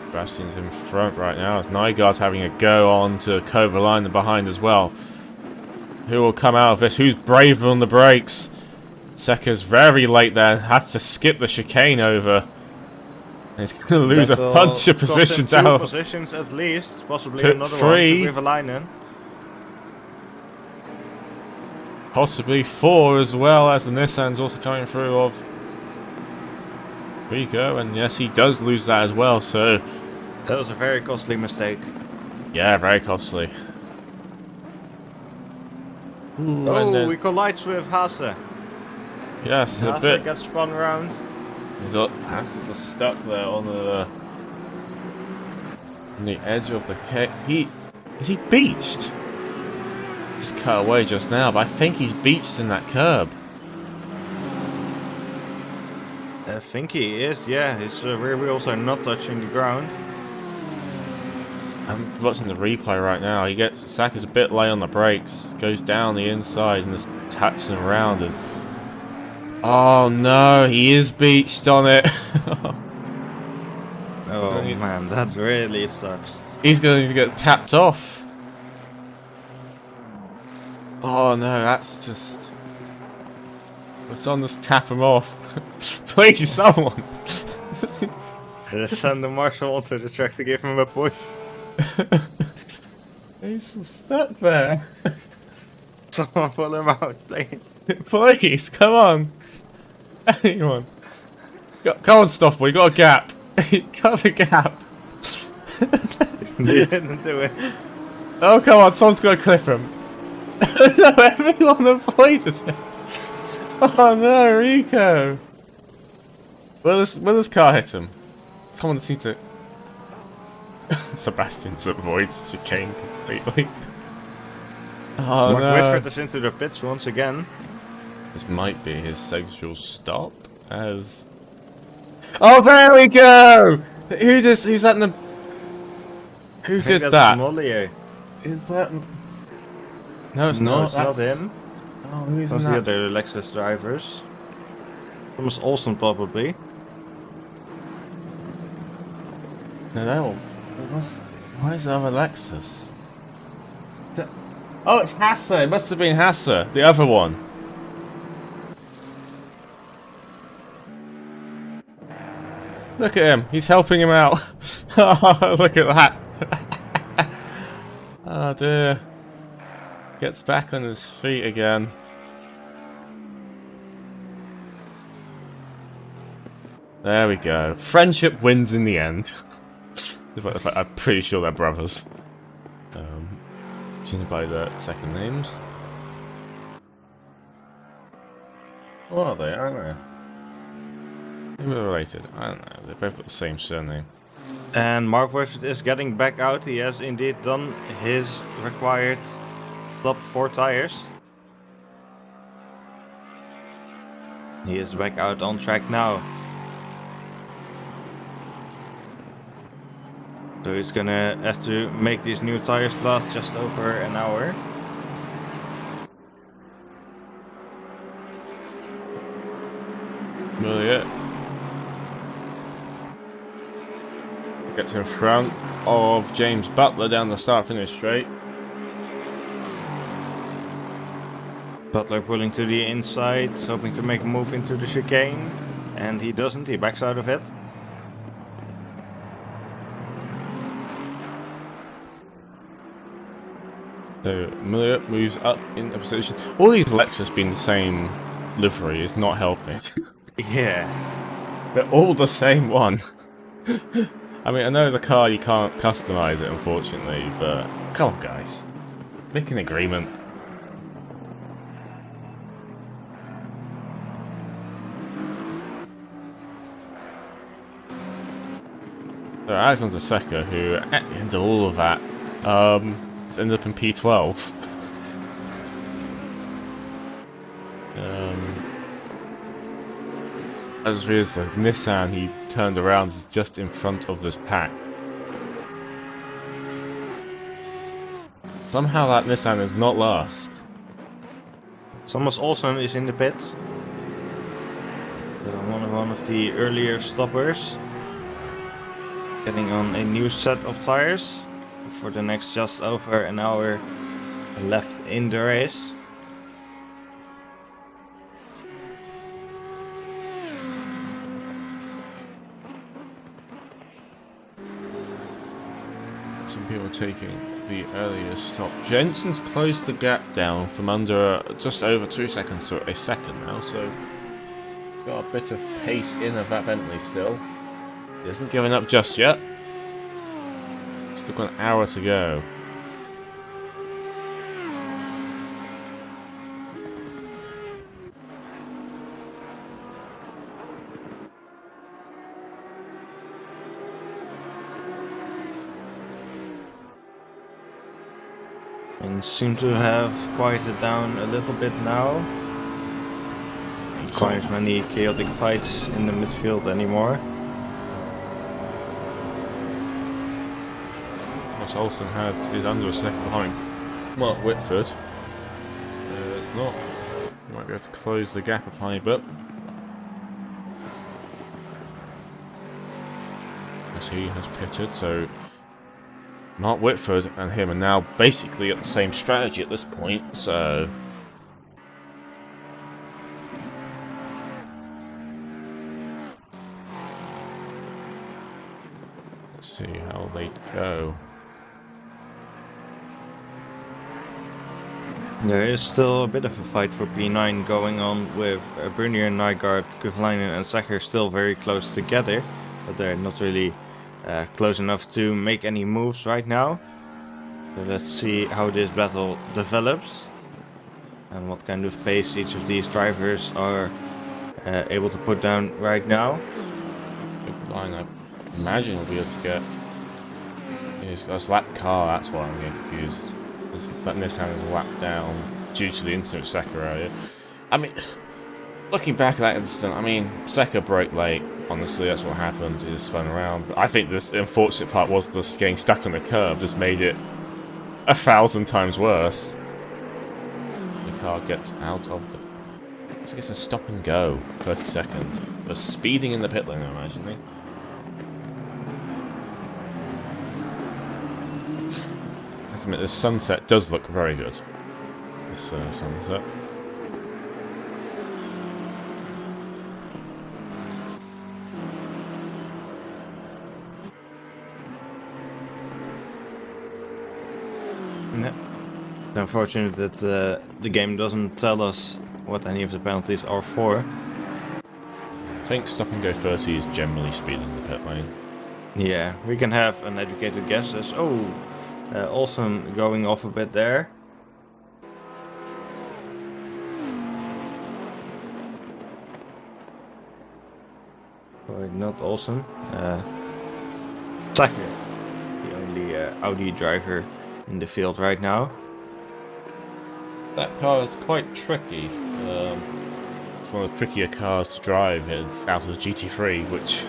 Sebastian's in front right now as Nygaard's having a go on to Kovalainen behind as well. Who will come out of this? Who's braver on the brakes? Seka's very late there, had to skip the chicane over. And he's going to lose a That will bunch of cost him positions 2 out. positions at least, possibly To another 3. one to Rivalainen. Possibly 4 as well, as the Nissan's also coming through of Rico. And yes, he does lose that as well, so That was a very costly mistake. yeah, very costly. Ooh, and Oh, then, we collide with Haase. yes, a Haase bit. gets spun around. Hasses are stuck there on the edge of the cake. Is he beached? Just cut away just now, but I think he's beached in that curb. I think he is, yeah. His rear wheels are not touching the ground. I'm watching the replay right now. Saka's a bit late on the brakes, goes down the inside and just touching around and oh no, he is beached on it. Oh man, that really sucks. He's going to get tapped off. Oh no, that's just... Someone just tap him off. Please, someone. Just send the marshal onto the track to give him a push. He's stuck there. Someone pull him out, please. Please, come on. Anyone. Come on, Stoffel, you got a gap. Cut the gap. He didn't do it. Oh, come on, someone's got to clip him. No, everyone avoided it. Oh no, Rico. Will this car hit him? Someone just needs to... Sebastian's avoids chicane completely. Oh Mark no. Whitford is into the pits once again. This might be his sexual stop as... Oh, there we go! Who's that in the... Who I think did that's that? Mollier. Is that... No, it's No, not. it's not That's- him. Oh, who's Who's in the that? other Lexus drivers? Thomas Olsen, probably. No, why is there other Lexus? Oh, it's Hasse. It must have been Hasse, the other one. Look at him. He's helping him out. Oh, look at that. Oh dear. Gets back on his feet again. There we go. Friendship wins in the end. I'm pretty sure they're brothers. Judging by the second names. What are they? I don't know. Maybe they're related. I don't know. They both got the same surname. And Mark Whitford is getting back out. He has indeed done his required top 4 tires. He is back out on track now. So he's gonna have to make these new tires last just over an hour. Really it. Gets in front of James Butler down the start-finish straight. Butler pulling to the inside, hoping to make a move into the chicane. And he doesn't, he backs out of it. So Miller moves up in a position. All these Lexus being the same livery is not helping. Yeah. They're all the same one. I mean, I know the car you can't customize it, unfortunately, but come on, guys, make an agreement. So Alexander Seka, who at the end of all of that, has ended up in P12. As with the Nissan, he turned around just in front of this pack. Somehow that Nissan is not last. Thomas Olsen is in the pit. One of the earlier stoppers. Getting on a new set of tires for the next just over an hour left in the race. Some people taking the earlier stop. Jensen's closed the gap down from under just over 2 seconds to a second now, so got a bit of pace in of that Bentley still. He isn't giving up just yet. Still got an hour to go. And seem to have quieted down a little bit now. Not quite as many chaotic fights in the midfield anymore. What Olsen has is under a second behind Mark Whitford. It's not. He might be able to close the gap a tiny bit. As he has pitted, so Mark Whitford and him are now basically at the same strategy at this point, so let's see how they go. There is still a bit of a fight for P9 going on with Brunier, Nygaard, Kuvalainen and Sacher still very close together, but they're not really close enough to make any moves right now. So let's see how this battle develops and what kind of pace each of these drivers are able to put down right now. Good line, I imagine we'll be able to get. He's got a slap car, that's why I'm getting confused. That Nissan is lapped down due to the incident with Secker earlier. I mean, looking back at that incident, I mean, Secker broke late. Honestly, that's what happened. He just spun around. But I think this the unfortunate part was just getting stuck on the curb just made it 1,000 times worse. The car gets out of the. It's a stop and go. 30 seconds. They're speeding in the pit lane, I'm imagining. I have to admit, this sunset does look very good. This sunset. Yeah. It's unfortunate that the game doesn't tell us what any of the penalties are for. I think stop and go 30 is generally speed in the pit lane. Yeah, we can have an educated guess as Olsen going off a bit there. Sorry, not Olsen. Sacher, the only Audi driver in the field right now. That car is quite tricky. It's one of the trickier cars to drive. It's out of the GT3, which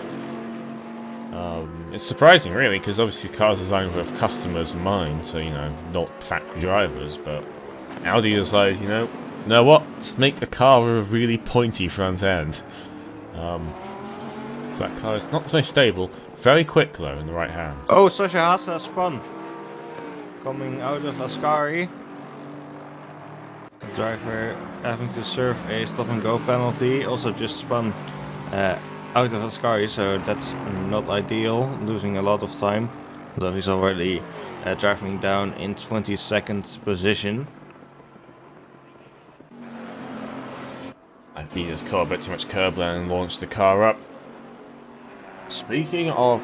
it's surprising, really, because obviously the car's designed with customers in mind, so, you know, not factory drivers, but Audi decided, you know what? Let's make a car with a really pointy front end. So that car is not so stable. Very quick, though, in the right hands. Oh, Sasha Haas has spun. Coming out of Ascari. The driver having to serve a stop and go penalty. Also just spun out of Ascari, so that's not ideal. Losing a lot of time. Although he's already driving down in 22nd position. I think he just caught a bit too much curb lane and launched the car up. Speaking of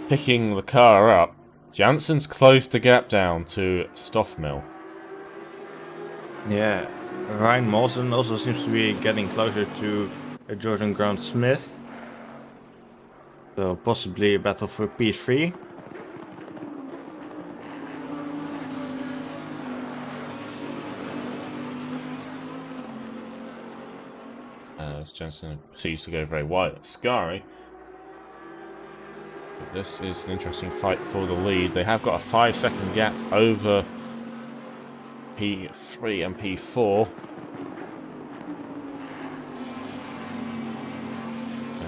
picking the car up, Jansen's closed the gap down to Stoffmill. Yeah, Ryan Mawson also seems to be getting closer to Jordan Grant Smith. So possibly a battle for P3. As Jensen proceeds to go very wide at Scary. But this is an interesting fight for the lead. They have got a 5-second gap over P3 and P4.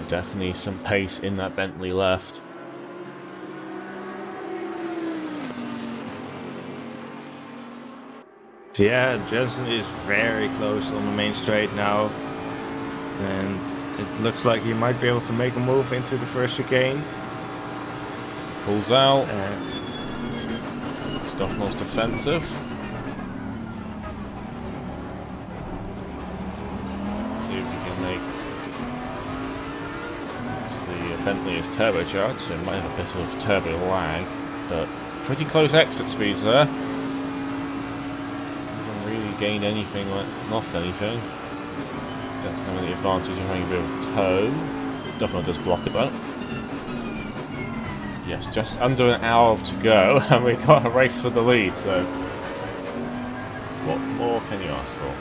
Definitely some pace in that Bentley left. Yeah, Jensen is very close on the main straight now. And it looks like he might be able to make a move into the first chicane. Pulls out. Stoffmel's defensive. See if we can make... The Bentley is turbocharged, so it might have a bit of turbo lag, but pretty close exit speeds there. Doesn't really gain anything, lost anything. That's not the advantage of having a bit of tow. Stoffmel does block it though. Yes, just under an hour to go, and we've got a race for the lead, so what more can you ask for?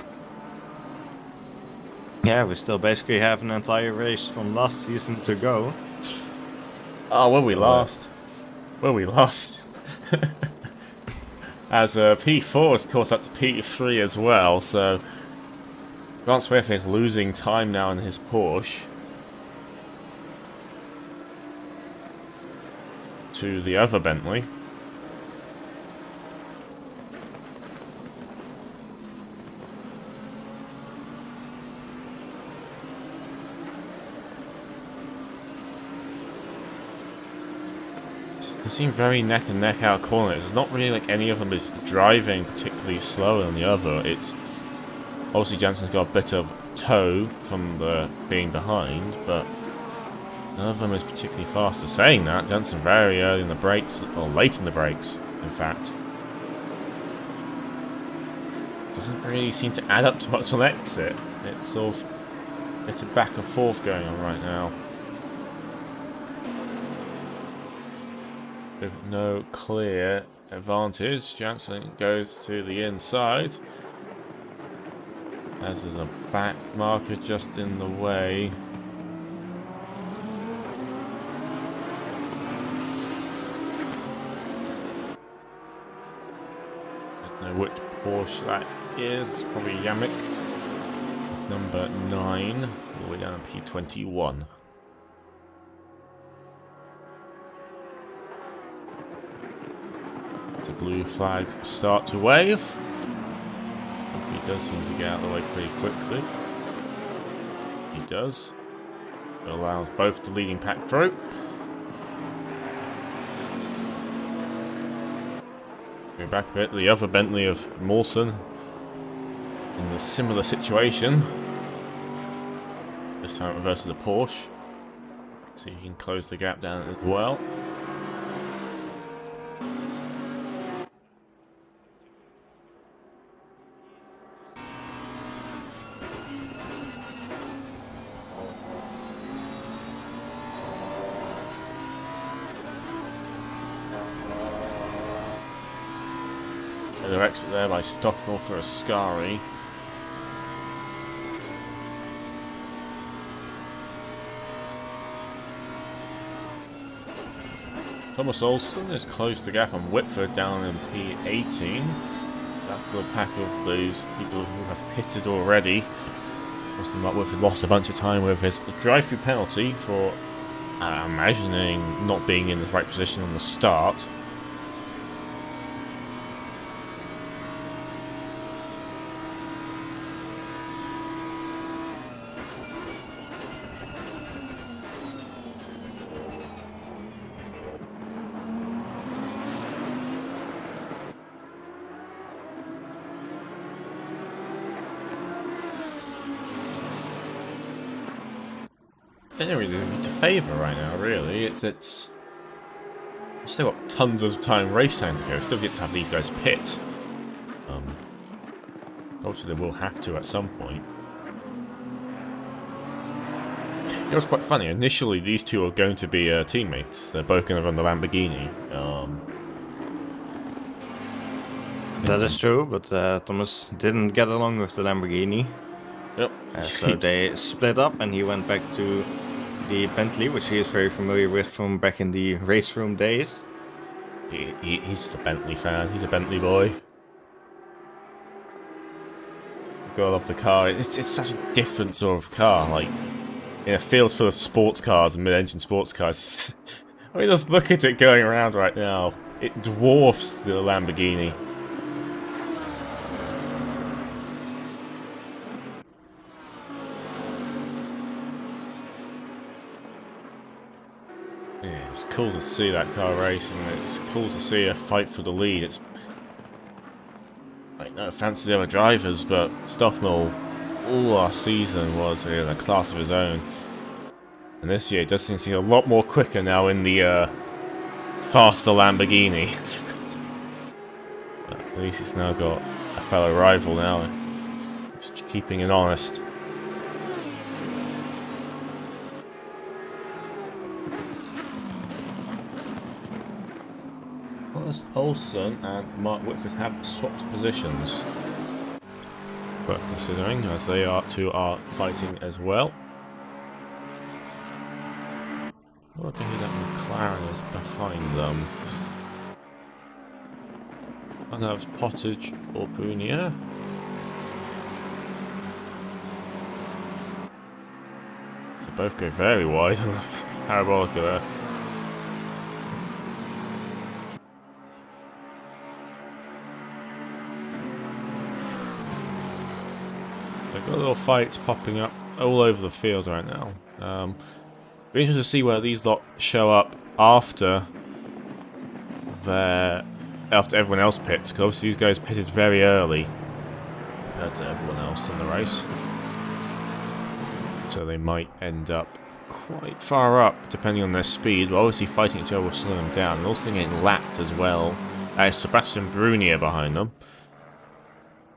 Yeah, we still basically have an entire race from last season to go. Oh, will we last? Will we last? As P4 is caught up to P3 as well, so Grant Smith is losing time now in his Porsche to the other Bentley. They seem very neck and neck out corners. It's not really like any of them is driving particularly slower than the other. It's obviously Jensen's got a bit of toe from the being behind, but none of them is particularly faster. Saying that, Jensen very early in the brakes, or late in the brakes, in fact. Doesn't really seem to add up to much on exit. It's sort of it's a back and forth going on right now. With no clear advantage, Jensen goes to the inside. As there's a back marker just in the way. I don't know which Porsche that is. It's probably Yamick. Number 9, all the way down to P21. The blue flag start to wave. Hopefully he does seem to get out of the way pretty quickly. He does. It allows both the leading pack through. Going back a bit, the other Bentley of Mawson in a similar situation. This time versus a Porsche. So you can close the gap down as well. Another exit there by Stoffmel for Ascari. Thomas Olsen has closed the gap on Whitford down in P18. That's the pack of those people who have pitted already. Austin Mark Whitford lost a bunch of time with his drive-through penalty for imagining not being in the right position on the start. They don't really need to favour right now, really. It's still got tons of race time to go. Still get to have these guys pit. Obviously they will have to at some point. It was quite funny. Initially, these two are going to be teammates. They're both going to run the Lamborghini. That is true, but Thomas didn't get along with the Lamborghini. Yep. So they split up and he went back to the Bentley, which he is very familiar with from back in the race room days. He's a Bentley fan. He's a Bentley boy. Gotta love the car. It's such a different sort of car. Like, in a field full of sports cars and mid-engine sports cars. I mean, just look at it going around right now. It dwarfs the Lamborghini. Yeah, it's cool to see that car racing. It's cool to see a fight for the lead. It's no offense to the other drivers, but Stoffel all last season was in a class of his own. And this year it does seem to be a lot more quicker now in the faster Lamborghini. But at least he's now got a fellow rival now. Just keeping it honest. Olsen and Mark Whitford have swapped positions. Worth considering, as they two are fighting as well. Well, I can hear that McLaren is behind them. I know it's Pottage or Brunier. They both go very wide on the parabolica there. They've got little fights popping up all over the field right now. Be interesting to see where these lot show up after everyone else pits, because obviously these guys pitted very early compared to everyone else in the race. So they might end up quite far up depending on their speed, but obviously fighting each other will slow them down. And also getting lapped as well. Sebastian Brunier behind them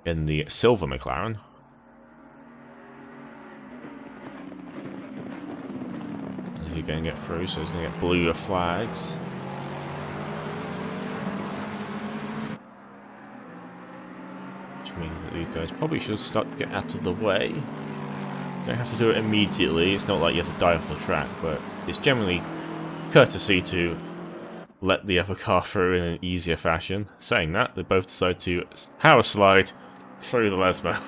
in the silver McLaren. He's going to get through, so he's going to get blue flags. Which means that these guys probably should start to get out of the way. Don't have to do it immediately, it's not like you have to dive off the track, but it's generally courtesy to let the other car through in an easier fashion. Saying that, they both decide to power slide through the Lesmo.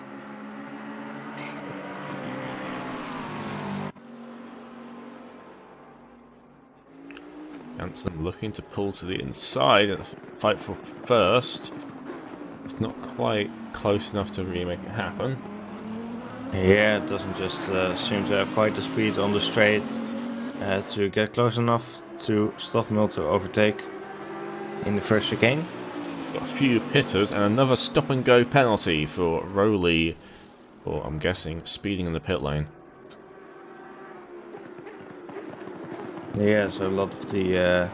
Jansen looking to pull to the inside and fight for first. It's not quite close enough to really make it happen. Yeah, it doesn't just seem to have quite the speed on the straight to get close enough to Stoffel to overtake in the first chicane. Got a few pitters and another stop and go penalty for Rowley, or I'm guessing speeding in the pit lane. Yeah, so a lot of the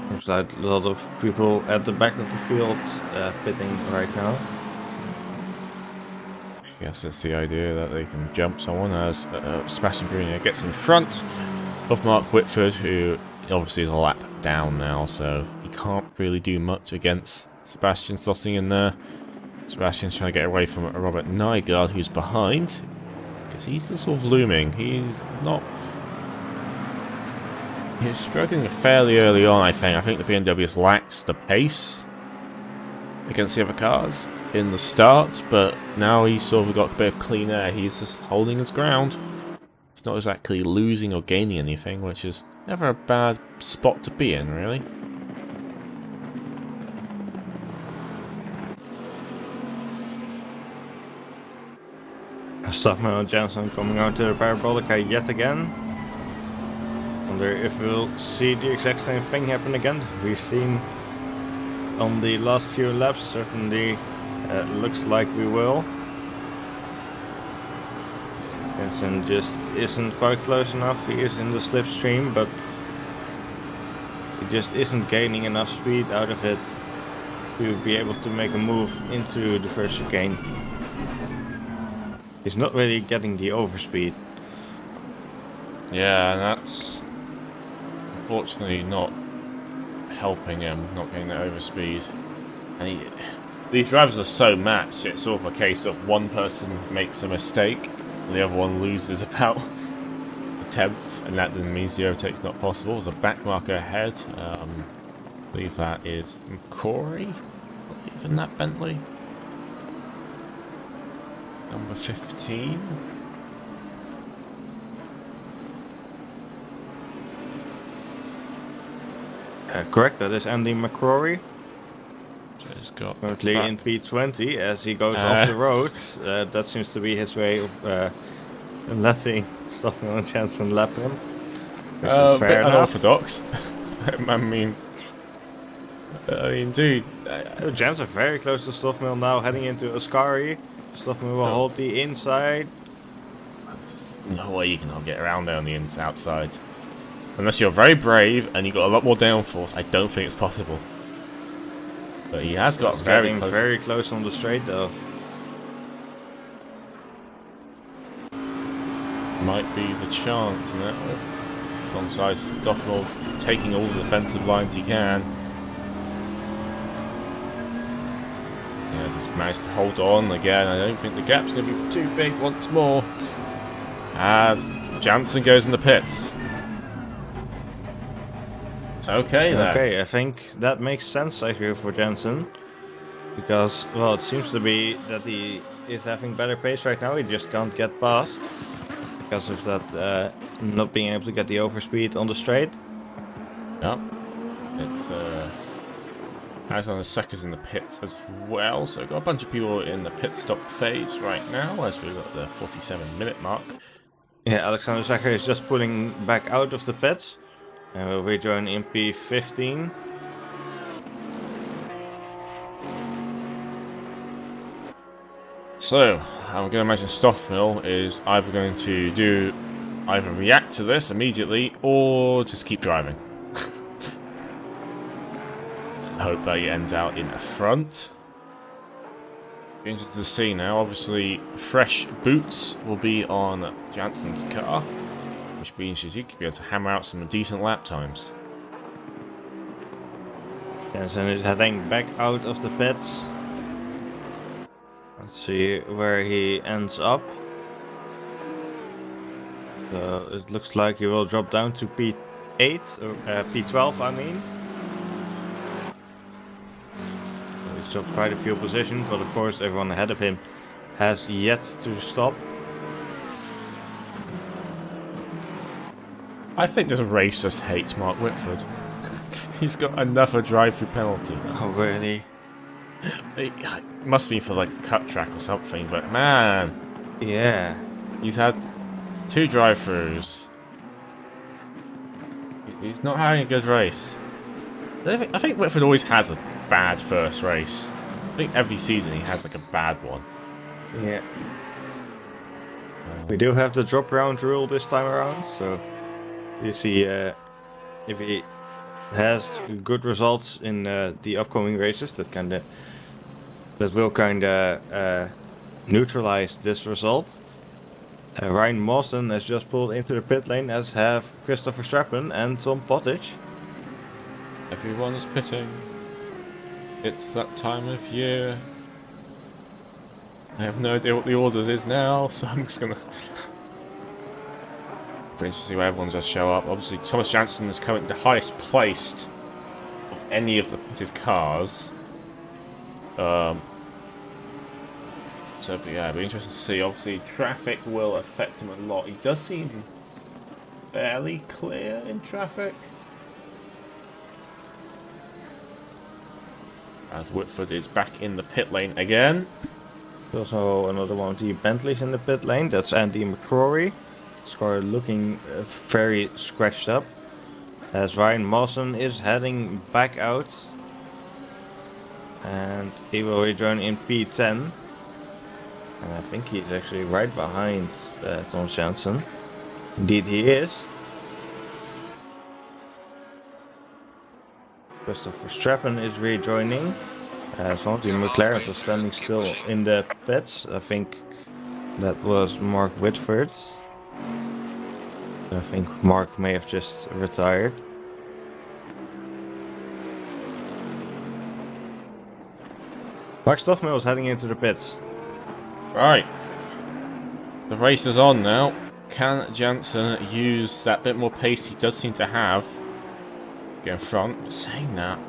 seems like a lot of people at the back of the field pitting right now. I guess that's the idea, that they can jump someone as Sebastian Brunier gets in front of Mark Whitford, who obviously is a lap down now, so he can't really do much against Sebastian slotting in there. Sebastian's trying to get away from Robert Nygaard, who's behind, because he's just sort of looming. He's struggling fairly early on, I think. I think the BMW lacks the pace against the other cars in the start, but now he's sort of got a bit of clean air. He's just holding his ground. He's not exactly losing or gaining anything, which is never a bad spot to be in, really. Stoffel and Jansen coming out to the parabolica yet again. Wonder if we'll see the exact same thing happen again. We've seen on the last few laps, certainly looks like we will. Jansen just isn't quite close enough. He is in the slipstream, but he just isn't gaining enough speed out of it to be able to make a move into the first chicane. He's not really getting the overspeed. Yeah, and that's unfortunately not helping him, not getting that overspeed. And these drivers are so matched, it's sort of a case of one person makes a mistake and the other one loses about a tenth, and that then means the overtake's not possible. There's a back marker ahead. I believe that is McCrory, I believe, in that Bentley. Number 15. Correct, that is Andy McCrory. He's got Currently in P20 as he goes off the road. That seems to be his way of letting Stoffel and Jansen lap him. Which is fair bit enough. unorthodox. I mean, I mean, dude. Jensen very close to Stoffmill now, heading into Ascari. Stoffmill will hold the inside. There's no way you can get around there on the outside. Unless you're very brave and you've got a lot more downforce, I don't think it's possible. But he has got very close on the straight though. Might be the chance now. Alongside Stoffmill taking all the defensive lines he can. Yeah, just managed to hold on again. I don't think the gap's going to be too big once more. As Jansen goes in the pits. Okay then. Okay, I think that makes sense actually for Jensen. Because, well, it seems to be that he is having better pace right now. He just can't get past. Because of that not being able to get the overspeed on the straight. Yep. It's Alexander Secker's in the pits as well. So we've got a bunch of people in the pit stop phase right now as we've got the 47-minute mark. Yeah, Alexander Secker is just pulling back out of the pits. And we'll rejoin in P15. So, I'm going to imagine Stoffmill is either going to react to this immediately or just keep driving. Hope that he ends out in the front. Be interested to see now. Obviously, fresh boots will be on Jansen's car, which means he could be able to hammer out some decent lap times. Jensen is heading back out of the pits. Let's see where he ends up. So it looks like he will drop down to P8, or P12 I mean. So he's dropped quite a few positions, but of course everyone ahead of him has yet to stop. I think this race just hates Mark Whitford. He's got another drive-through penalty. Oh really? It must be for like cut track or something, but man, Yeah. he's had 2 drive-throughs. He's not having a good race. I think Whitford always has a bad first race. I think every season he has like a bad one. Yeah. We do have the drop round rule this time around, so you see if he has good results in the upcoming races, that will neutralize this result. Ryan Mawson has just pulled into the pit lane, as have Christopher Strappen and Tom Pottage. Everyone is pitting. It's that time of year. I have no idea what the orders is now, so I'm just gonna... Pretty interesting to see where everyone just show up. Obviously, Thomas Jansen is currently the highest placed of any of the pitted cars. So, but yeah, it'll be interesting to see. Obviously, traffic will affect him a lot. He does seem fairly clear in traffic. As Whitford is back in the pit lane again. There's also another one of the Bentleys in the pit lane. That's Andy McCrory. Score looking very scratched up. As Ryan Mawson is heading back out. And he will rejoin in P10. And I think he's actually right behind Tom Jansen. Indeed he is. Christopher Strappen is rejoining. Some of the McLaren was standing still in the pits. I think that was Mark Whitford. I think Mark may have just retired. Mark Stoffmill is heading into the pits. Right. The race is on now. Can Jansen use that bit more pace he does seem to have? Get in front. But saying that,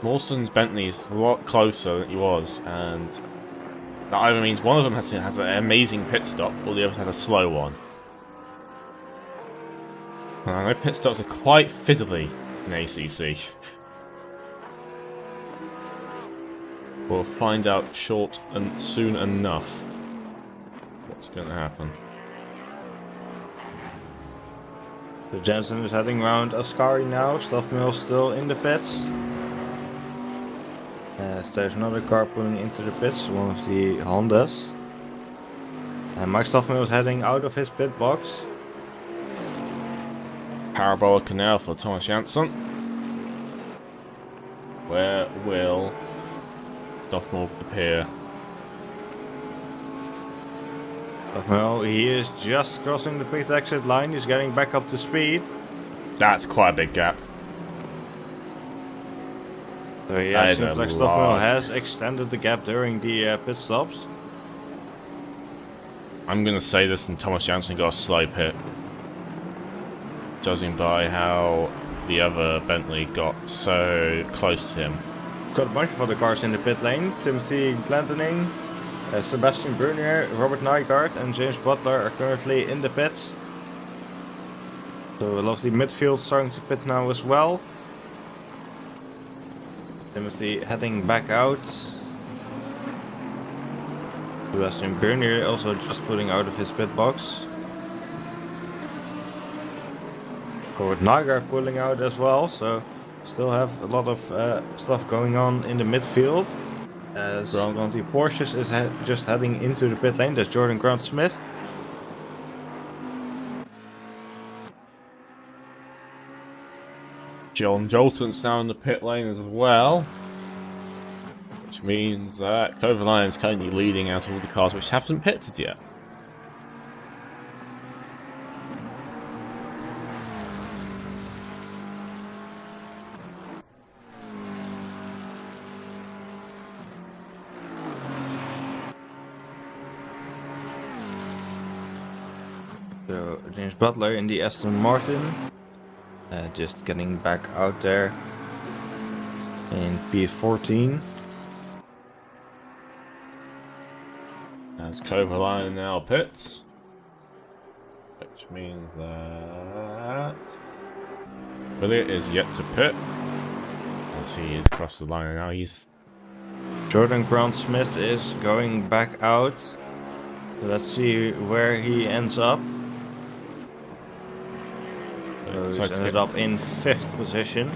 Mawson's Bentley's a lot closer than he was, and that either means one of them has an amazing pit stop, or the other had a slow one. And I know pit stops are quite fiddly in ACC. We'll find out short and soon enough what's going to happen. So Jensen is heading around Ascari now. Stuffmill still in the pits. There's another car pulling into the pits, one of the Hondas. And Mike Stuffmill is heading out of his pit box. Parabolic canal for Thomas Janssen. Where will Stuffmill appear? Well, he is just crossing the pit exit line. He's getting back up to speed. That's quite a big gap. So yeah, it seems like Stuffmill large. has extended the gap during the pit stops. I'm going to say this, and Thomas Janssen got a slow pit. Judging by how the other Bentley got so close to him. Got a bunch of other cars in the pit lane. Timothy Glentoning, Sebastian Brunier, Robert Nygaard and James Butler are currently in the pits. So a lot of the midfield starting to pit now as well. Timothy heading back out. Sebastian Brunier also just pulling out of his pit box. Robert Nygaard pulling out as well, so still have a lot of stuff going on in the midfield. As one of the Porsches is just heading into the pit lane. That's Jordan Grant Smith. John Jolton's now in the pit lane as well. Which means that Kovalainen's currently leading out of all the cars which haven't pitted yet. So James Butler in the Aston Martin. Just getting back out there in P14. As Kovalainen now pits. Which means that Williot is yet to pit. As he is across the line now. He's Jordan Grant Smith is going back out. So let's see where he ends up. So he's ended up in 5th position.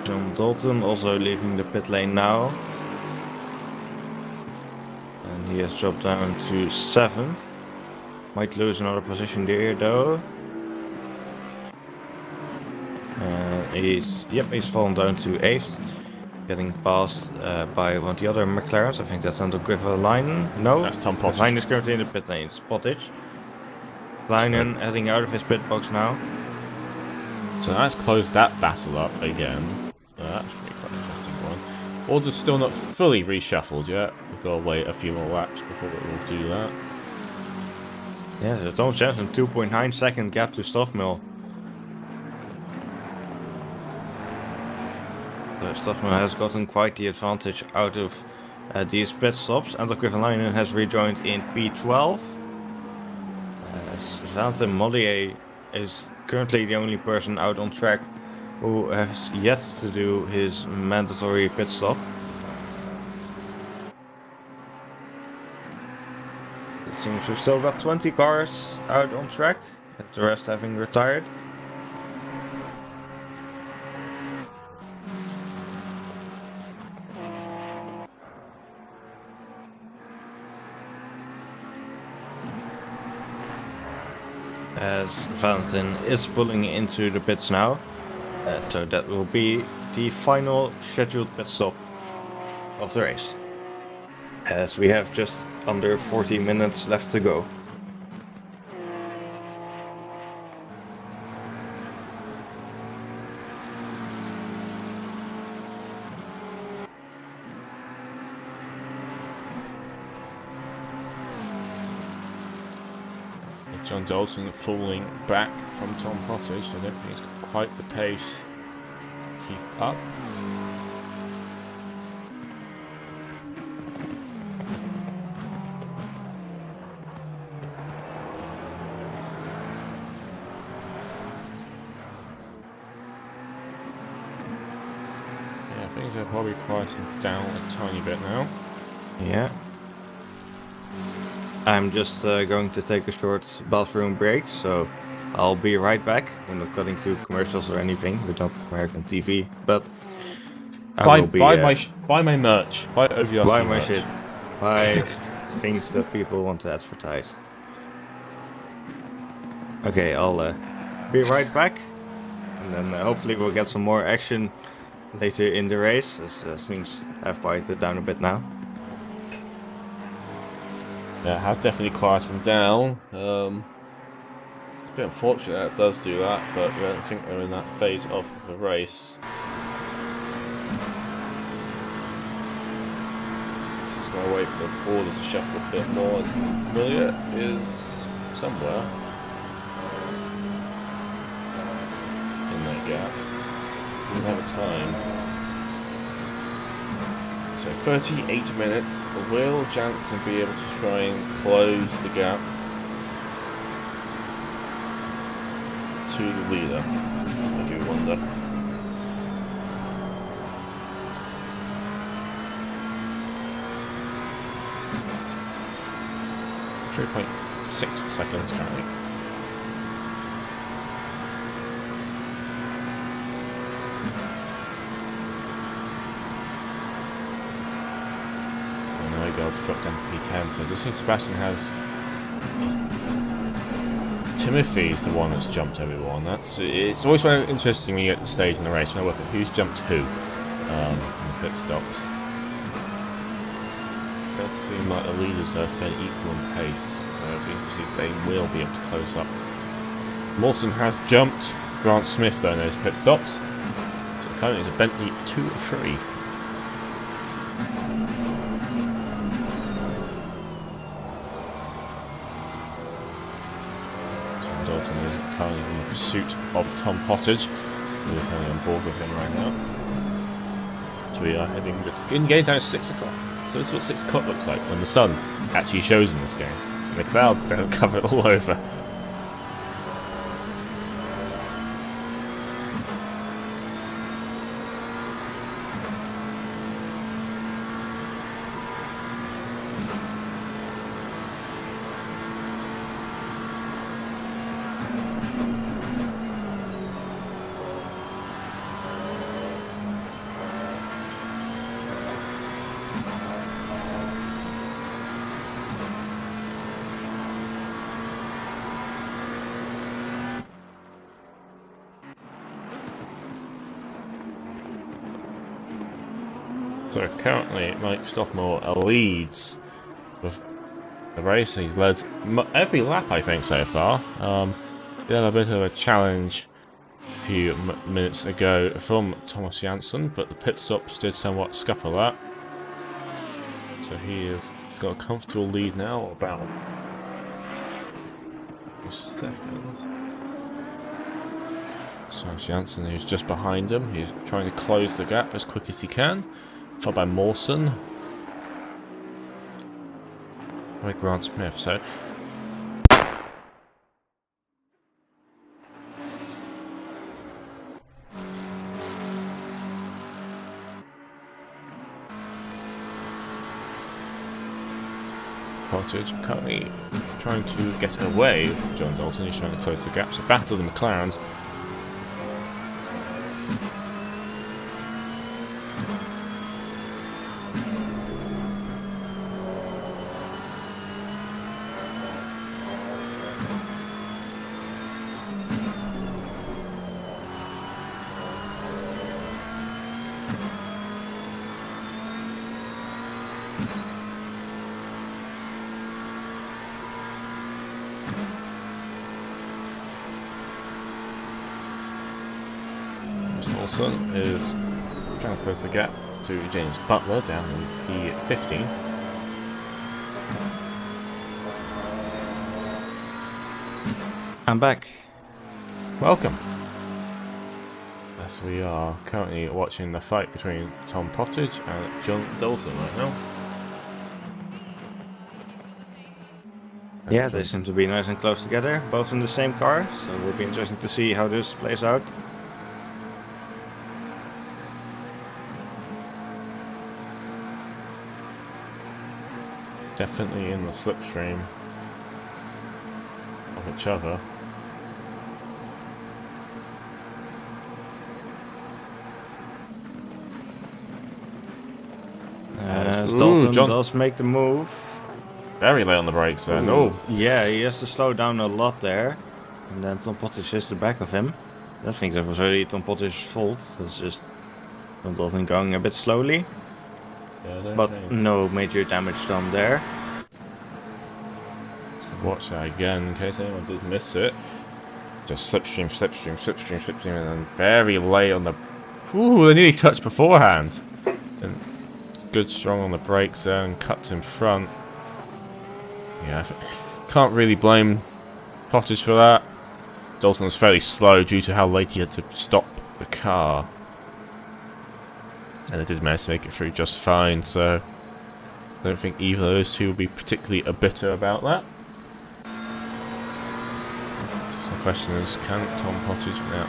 John Dalton also leaving the pit lane now. And he has dropped down to 7th. Might lose another position there though. He's fallen down to 8th. Getting passed by one of the other McLarens. I think that's under Kovalainen. No, that's Tom Pottage. Kovalainen is currently in the pit lane. It's Pottage. Kovalainen heading out of his pit box now. So that's closed that battle up again. So that should be quite an interesting one. Order's still not fully reshuffled yet. We've got to wait a few more laps before we'll do that. Yeah, so Thomas Janssen 2.9 second gap to Stuffmill. So Stuffmill has gotten quite the advantage out of these pit stops. And Kovalainen has rejoined in P12. Valentin Mollier is currently the only person out on track who has yet to do his mandatory pit stop. It seems we've still got 20 cars out on track, the rest having retired. As Valentin is pulling into the pits now. So that will be the final scheduled pit stop of the race. As we have just under 40 minutes left to go. John Dalton falling back from Tom Pottage, so I don't think he's got quite the pace to keep up. Yeah, things to probably quieten down a tiny bit now. Yeah. I'm just going to take a short bathroom break, so I'll be right back. We're not cutting to commercials or anything. We're not American TV, but I will be Buy my merch. Buy OVRC buy my merch. shit, buy things that people want to advertise. Okay, I'll be right back, and then hopefully we'll get some more action later in the race, as things have quieted down a bit now. Yeah, it has definitely quietened down. It's a bit unfortunate that it does do that, but I don't think we're in that phase of the race. Just gotta wait for the order to shuffle a bit more. Amelia is somewhere in that gap. Didn't have a time. So 38 minutes. Will Jansen be able to try and close the gap to the leader? I do wonder. .6 seconds currently. Go drop down to P10. So just think Sebastian has Timothy's the one that's jumped everyone. It's always very interesting when you get to the stage in the race when I work at who's jumped who in the pit stops. It does seem like the leaders are fairly equal in pace, so it'll be interesting if they will be able to close up. Mawson has jumped Grant Smith though in those pit stops. So currently it's a Bentley 2-3. Currently in the pursuit of Tom Pottage. We're currently on board with him right now. So we are heading in game time at 6 o'clock. So this is what 6 o'clock looks like when the sun actually shows in this game. And the clouds don't cover it all over. So currently Mike Sophomore leads with the race. He's led every lap I think so far. He had a bit of a challenge a few minutes ago from Thomas Janssen, but the pit stops did somewhat scupper that. So he's got a comfortable lead now, about seconds. So Janssen, who's just behind him, he's trying to close the gap as quick as he can. Followed by Mawson. By Grant Smith. So Pottage currently trying to get away from John Dalton. He's trying to close the gap. So battle of the McLarens. Olsen is trying to close the gap to James Butler down in P15. I'm back. Welcome. As we are currently watching the fight between Tom Pottage and John Dalton right now. Yeah, they seem to be nice and close together, both in the same car, so it will be interesting to see how this plays out. Definitely in the slipstream of each other. Dalton John, does make the move. very late on the brakes there. No. Yeah, he has to slow down a lot there. And then Tom Pottage hits the back of him. I think that was really Tom Pottage's fault. It's just Dalton going a bit slowly. Yeah, But no major damage done there. Watch that again in case anyone did miss it. Just slipstream, slipstream, slipstream, slipstream, and then very late on the... Ooh, they nearly touched beforehand. And good strong on the brakes there and cuts in front. Yeah, can't really blame Pottage for that. Dalton was fairly slow due to how late he had to stop the car. And they did manage to make it through just fine, so I don't think either of those two will be particularly bitter about that. So the question is, can Tom Pottage now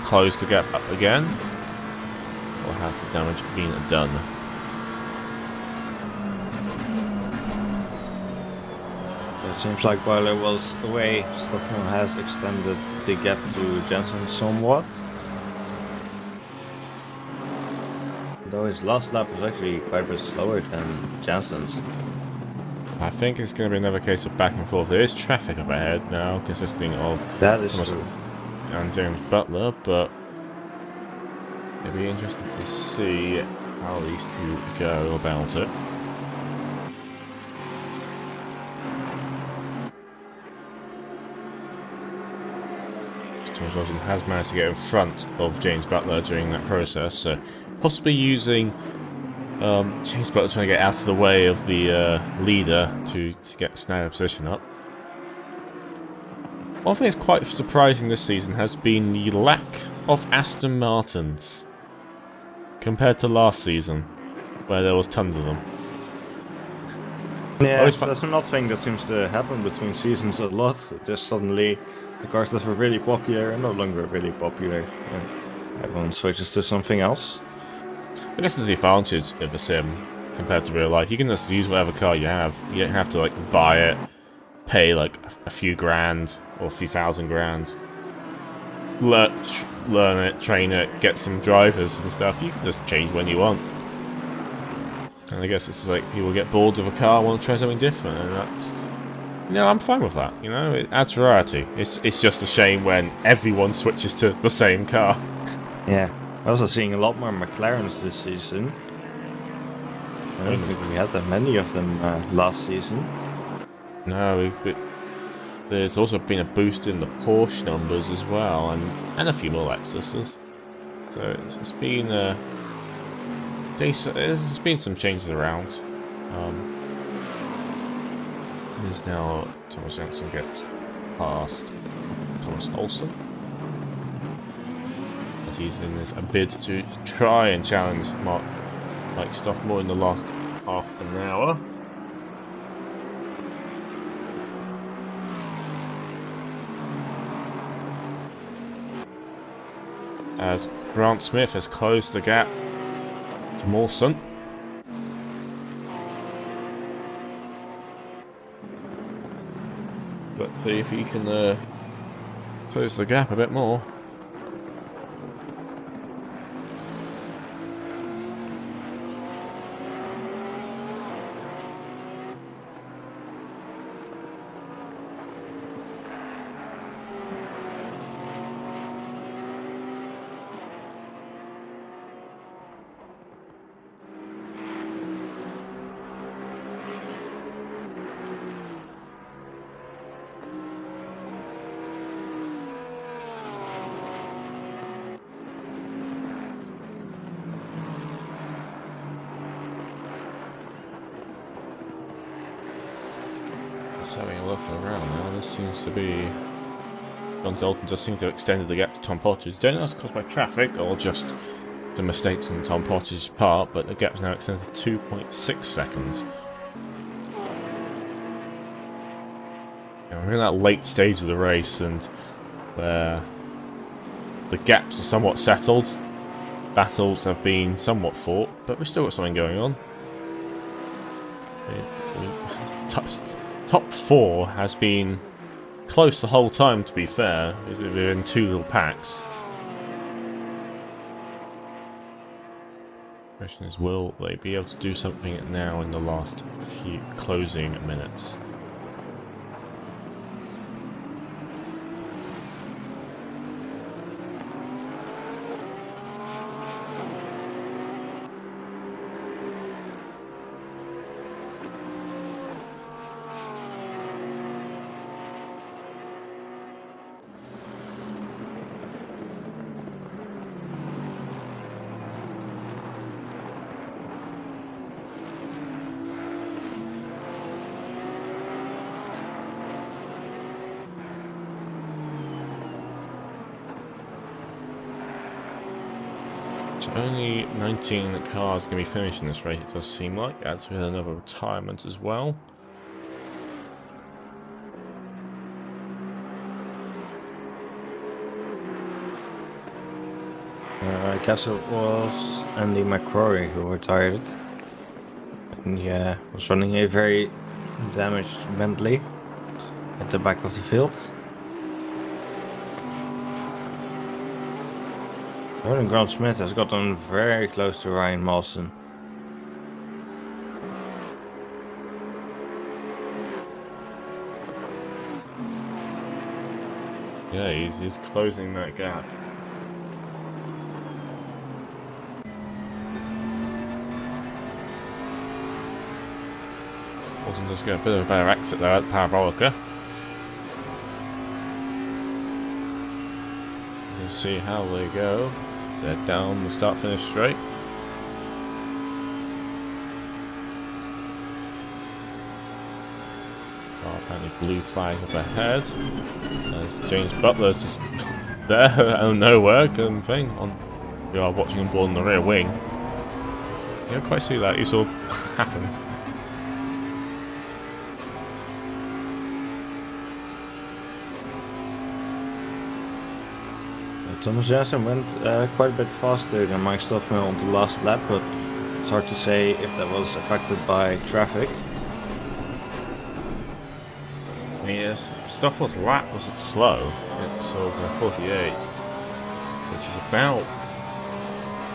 close the gap up again? Or has the damage been done? It seems like while it was away, Stoffel has extended the gap to Jensen somewhat. Though his last lap was actually quite a bit slower than Jensen's. I think it's going to be another case of back and forth. There is traffic up ahead now, consisting of That is Thomas true. and James Butler, but it'll be interesting to see how these two go about it. Thomas Wilson has managed to get in front of James Butler during that process, so possibly using James Butler trying to get out of the way of the leader to get snag a position up. One thing that's quite surprising this season has been the lack of Aston Martins compared to last season, where there was tons of them. Yeah, that's another thing that seems to happen between seasons a lot. Just suddenly, the cars that were really popular are no longer really popular. And everyone switches to something else. I guess it's the advantage of a sim compared to real life. You can just use whatever car you have. You don't have to like buy it, pay like a few grand or a few thousand grand. Learn it, train it, get some drivers and stuff. You can just change when you want. And I guess it's like people get bored of a car, want to try something different, and that's... You know, I'm fine with that. You know, it adds variety. It's just a shame when everyone switches to the same car. Yeah, we're also seeing a lot more McLarens this season. I don't think we had that many of them last season. No, there's also been a boost in the Porsche numbers as well, and a few more Lexuses. So it's been there's been some changes around. There's now Thomas Jensen gets past Thomas Olsen, as he's in this a bid to try and challenge Mike Stockmore in the last half an hour. As Grant Smith has closed the gap to Mawson. Let's see if he can close the gap a bit more. Just having a look around now, this seems to be... John Dalton just seems to have extended the gap to Tom Pottage. Don't know if that's caused by traffic or just the mistakes on Tom Pottage's part, but the gap's now extended to 2.6 seconds. And we're in that late stage of the race, and where the gaps are somewhat settled. Battles have been somewhat fought, but we've still got something going on. Top 4 has been close the whole time, to be fair. We're in 2 little packs. Question is, will they be able to do something now in the last few closing minutes? Only 19 cars going to be finishing this race, it does seem like. That's with another retirement as well. I guess it was Andy McCrory who retired. And yeah, was running a very damaged Bentley at the back of the field. Jordan Grant Smith has gotten very close to Ryan Mawson. Yeah, he's closing that gap. Mawson does get a bit of a better exit there at Parabolica. We'll see how they go. They're down the start-finish straight. Apparently blue flag up ahead. As James Butler's just there out of nowhere playing on. We are watching him board in the rear wing. You don't quite see that, it all happens. Thomas Jensen went quite a bit faster than Mike Stoffmill on the last lap, but it's hard to say if that was affected by traffic. Yes, Stoffmill's lap wasn't slow. It's over 48, which is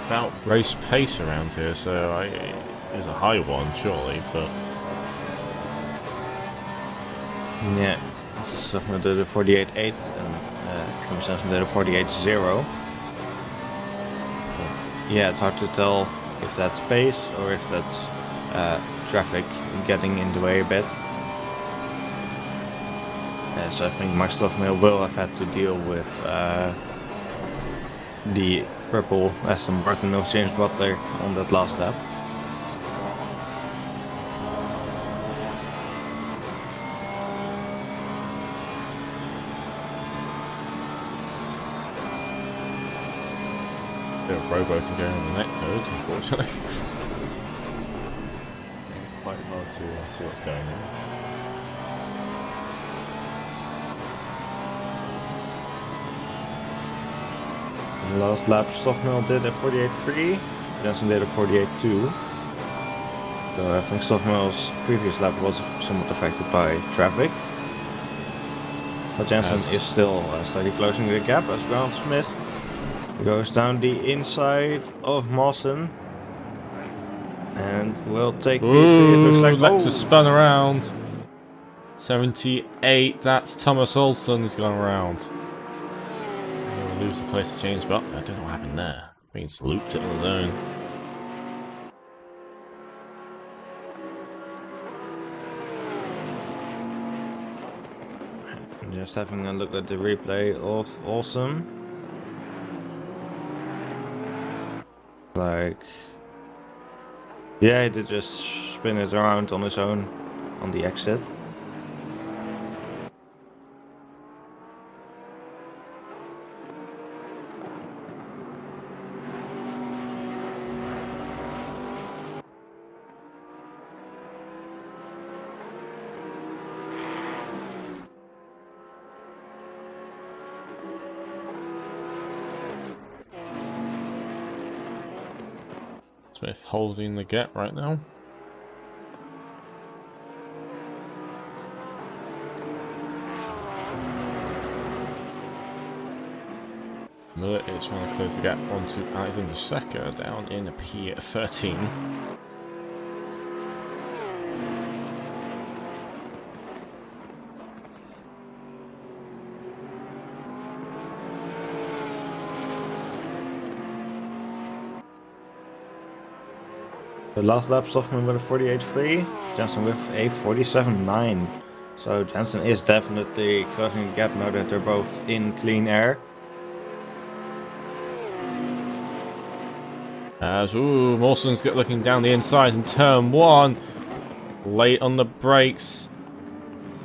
about race pace around here. So it was a high one, surely, but yeah, Stoffmill did a 48.8 and Thomas Jensen did a 48.0. Yeah, it's hard to tell if that's pace or if that's traffic getting in the way a bit. So I think Max Stoffmill will have had to deal with the purple Aston Martin of James Butler on that last lap. bit of rowboating going on the net code, unfortunately. Quite hard to see what's going on. In the last lap, Stoffmill did a 48.3, Jensen did a 48.2. So I think Stoffmill's previous lap was somewhat affected by traffic. But Jensen is still slightly closing the gap as Grant Smith goes down the inside of Mawson. And will take P3. It looks like Lexus spun around. 78, that's Thomas Olsen who's gone around. He'll lose the place to James Butler. I don't know what happened there. I think he's looped it on his own. Just having a look at the replay of Olsen. Like, yeah, he did just spin it around on his own on the exit. Smith holding the gap right now. Muller is trying to close the gap onto Alexander Secker down in P13. The last lap, Stoffman with a 48.3, Jensen with a 47.9. So Jensen is definitely closing the gap now that they're both in clean air. As Mawson's looking down the inside in turn 1. Late on the brakes.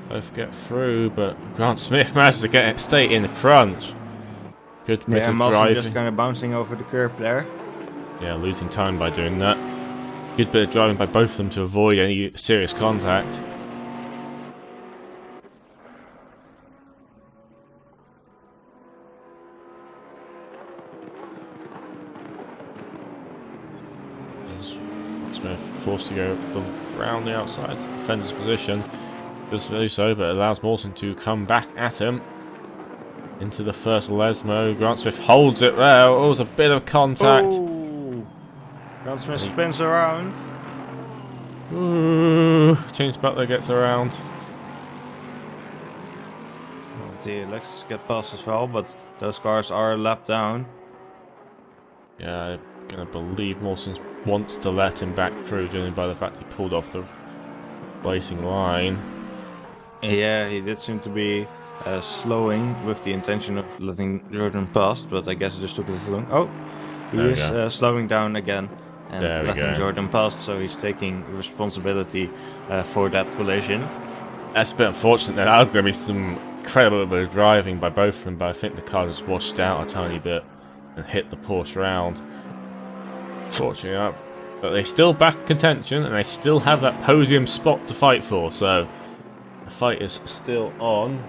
Both get through, but Grant Smith manages to stay in front. Good bit of Mawson driving. just kind of bouncing over the curb there. Yeah, losing time by doing that. Good bit of driving by both of them to avoid any serious contact. Smith forced to go around the outside defender's position. Just really so, but allows Mawson to come back at him. Into the first Lesmo. Grant Smith holds it there. Oh, it was a bit of contact. Ooh. Grant Smith spins around. Ooh, James Butler gets around. Oh dear, let's get past as well, but those cars are a lap down. Yeah, I'm gonna believe Mawson wants to let him back through, judging by the fact he pulled off the racing line. Yeah, he did seem to be slowing with the intention of letting Jordan pass, but I guess it just took a little long. Oh, he There we is slowing down again and There we letting go. Jordan pass, so he's taking responsibility for that collision. That's a bit unfortunate. That was going to be some incredible bit of driving by both of them, but I think the car just washed out a tiny bit and hit the Porsche round. Fortunately, but they still back in contention and they still have that podium spot to fight for, so the fight is still on.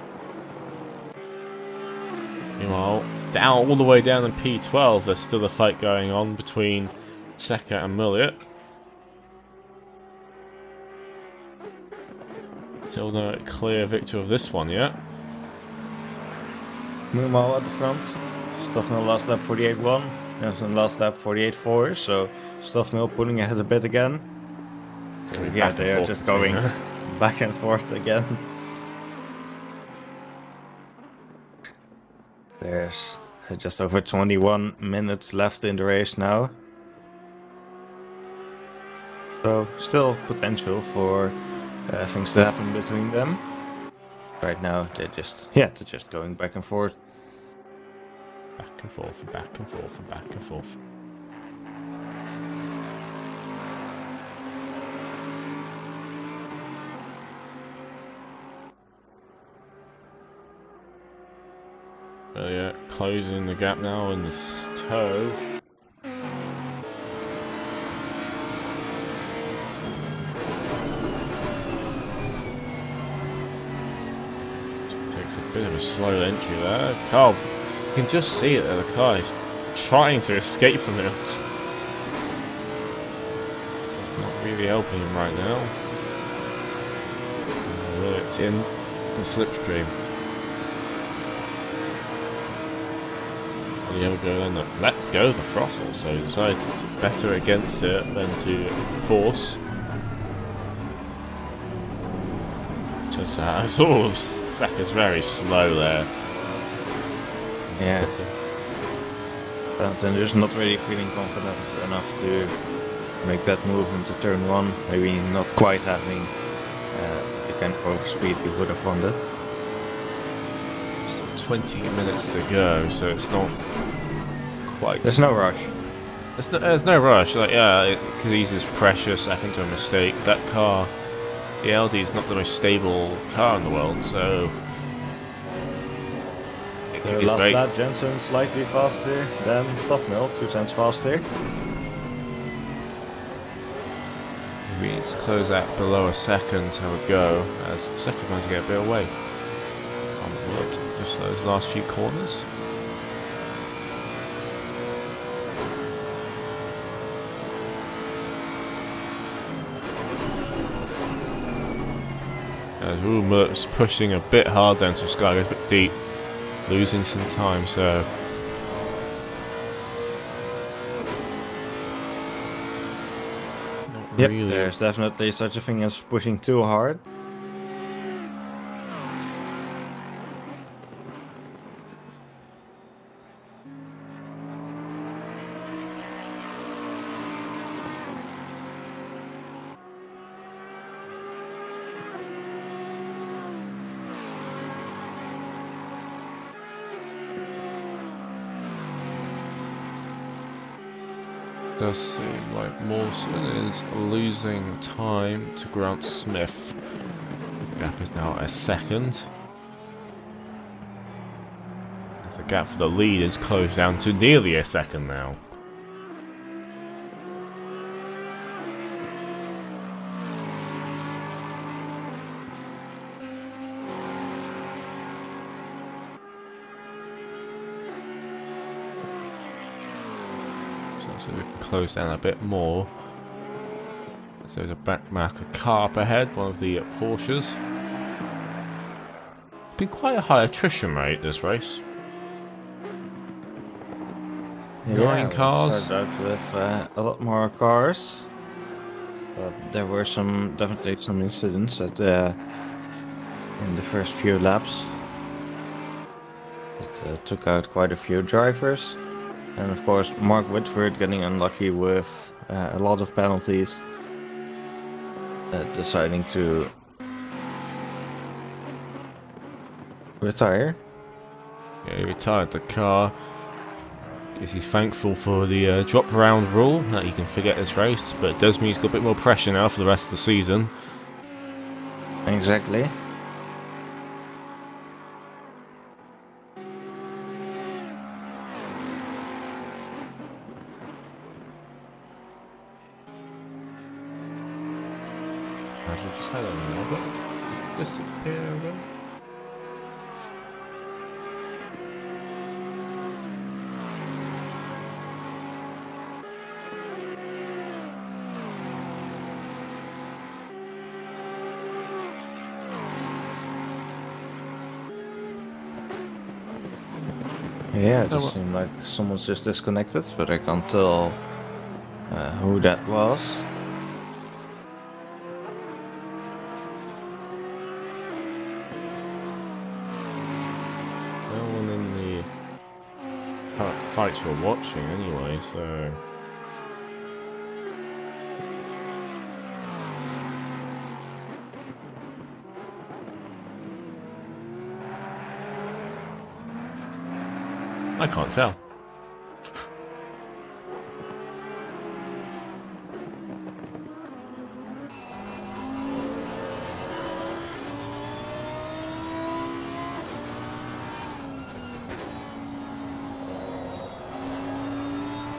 Meanwhile, down all the way down in P12, there's still a fight going on between Secker and Mulliot. Still no clear victor of this one yet. Meanwhile at the front, Stoffmill last lap 48.1, Jensen last lap 48.4, so Stoffmill pulling ahead a bit again. Yeah, they are just going back and forth again. There's just over 21 minutes left in the race now. So still potential for things to happen between them. Right now they're just going back and forth. Back and forth and back and forth and back and forth. Yeah, closing the gap now in this toe. Takes a bit of a slow entry there. Carl, you can just see it there, the car is trying to escape from him. It's not really helping him right now. It's in the slipstream. The other go then let's go the throttle, so he decides to better against it than to force. Just Secker's very slow there. Yeah. Benson just not really feeling confident enough to make that move into turn 1. Maybe not quite having the kind of overspeed he would have wanted. 20 minutes to go, so it's not quite. There's no rush. There's no rush. Like, yeah, it could easily just precious. I think to a mistake. That car, the LD, is not the most stable car in the world, so it could be Last great. lap, Jensen slightly faster than Stoffmill, 2 tenths faster. We need to close that below a second to have a go, as second managed to get a bit away. Just those last few corners. As pushing a bit hard down to Sky, goes a bit deep, losing some time, so Yep, really. there's definitely such a thing as pushing too hard. Does seem like Mawson is losing time to Grant Smith. The gap is now a second. As the gap for the lead is closed down to nearly a second now. So we can close down a bit more. So the back marker car up ahead, one of the Porsches. Been quite a high attrition rate this race. Nine cars. We started out with a lot more cars, but there were definitely some incidents in the first few laps. It took out quite a few drivers, and of course Mark Whitford getting unlucky with a lot of penalties, deciding to retire. Yeah, he retired the car. He's thankful for the drop around rule, that he can forget this race, but it does mean he's got a bit more pressure now for the rest of the season. Exactly. I should just had another disappear again. Yeah, it just seemed like someone's just disconnected, but I can't tell who that was. No one in the fights we're watching anyway, so... I can't tell.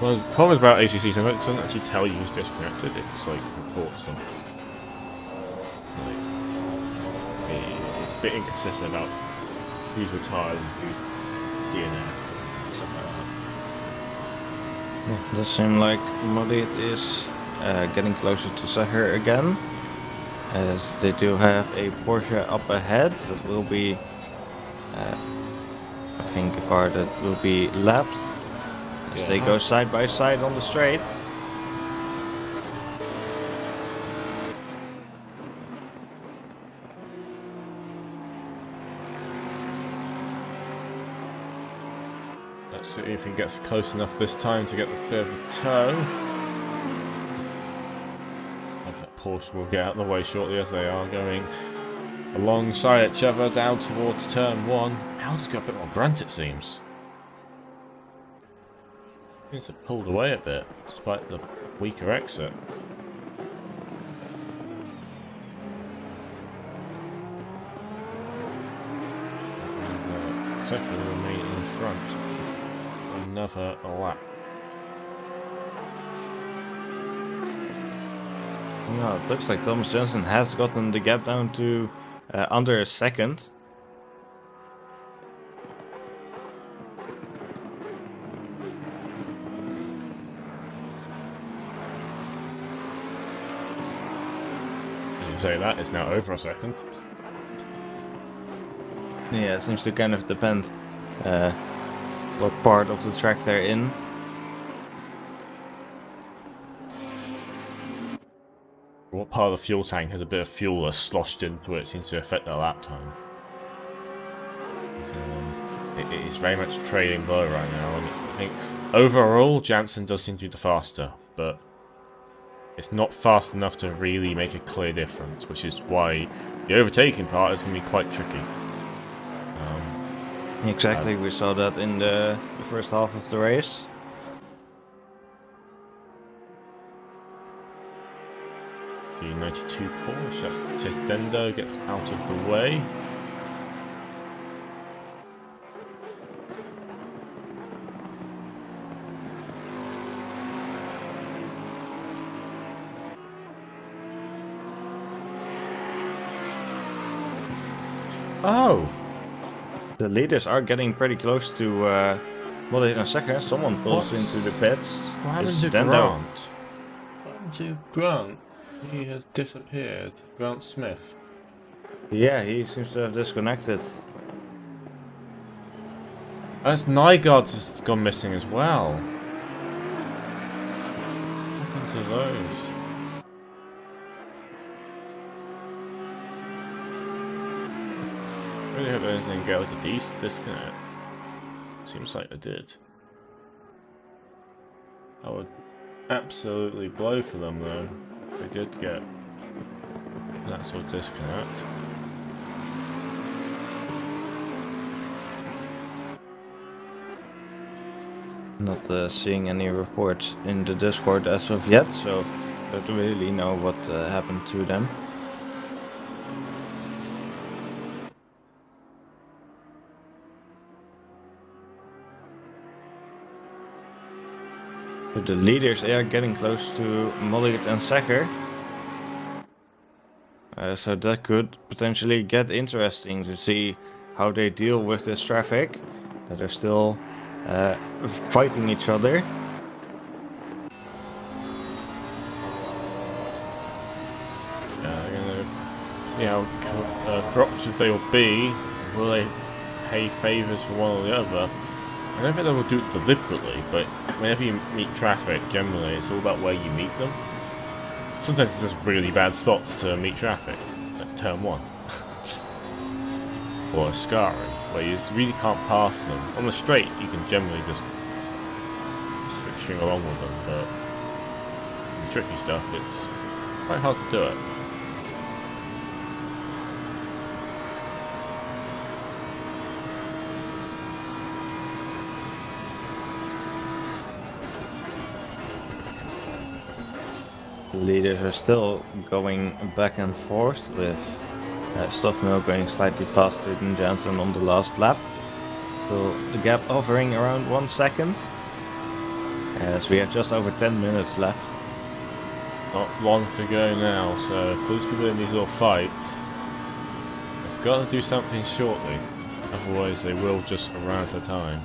Well, the problem about ACC is it doesn't actually tell you who's disconnected, it's like reports them. Like, it's a bit inconsistent about who's retired and who's DNF and stuff like that. Yeah, it does seem like Molid is getting closer to Sahir again, as they do have a Porsche up ahead that will be, I think, a car that will be lapped. As they go side by side on the straight. Let's see if he gets close enough this time to get a bit of a tow. That Porsche will get out of the way shortly as they are going alongside each other down towards turn one. Al's got a bit more grunt, it seems. It's pulled away a bit, despite the weaker exit. And Tucker will remain in front. Another lap. Yeah, it looks like Thomas Johnson has gotten the gap down to under a second. Say that is now over a second. Yeah, it seems to kind of depend what part of the track they're in. what part of the fuel tank has a bit of fuel that's sloshed into it seems to affect their lap time. So, it is very much a trading blow right now, and I think overall Jansen does seem to be the faster, but it's not fast enough to really make a clear difference, which is why the overtaking part is going to be quite tricky. Exactly, we saw that in the first half of the race. See 92 Porsche, that's Testendo, gets out of the way. Oh! The leaders are getting pretty close to well, in a second, someone pulls into the pits. What happened It's to Dendo. Grant? What happened to Grant? He has disappeared. Grant Smith. Yeah, he seems to have disconnected. That's Nygaard's has gone missing as well. What happened to those? I really hope they didn't get like a decent disconnect. Seems like they did. That would absolutely blow for them though. They did get that sort of disconnect. Not seeing any reports in the Discord as of yet, so don't really know what happened to them. But the leaders, they are getting close to Molliget and Sacker. So that could potentially get interesting to see how they deal with this traffic. That they're still fighting each other. Yeah, they're gonna see how cooperative they will be. Will they pay favours for one or the other? I don't think they will do it deliberately, but whenever you meet traffic, generally, it's all about where you meet them. Sometimes it's just really bad spots to meet traffic, like turn 1. Or Ascari, where you just really can't pass them. On the straight, you can generally just string along with them, but the tricky stuff, it's quite hard to do it. The leaders are still going back and forth with Stoffmill going slightly faster than Jansen on the last lap. So the gap hovering around 1 second. As we have just over 10 minutes left. Not long to go now, so for these people in these little fights, they've got to do something shortly, otherwise they will just run out of time.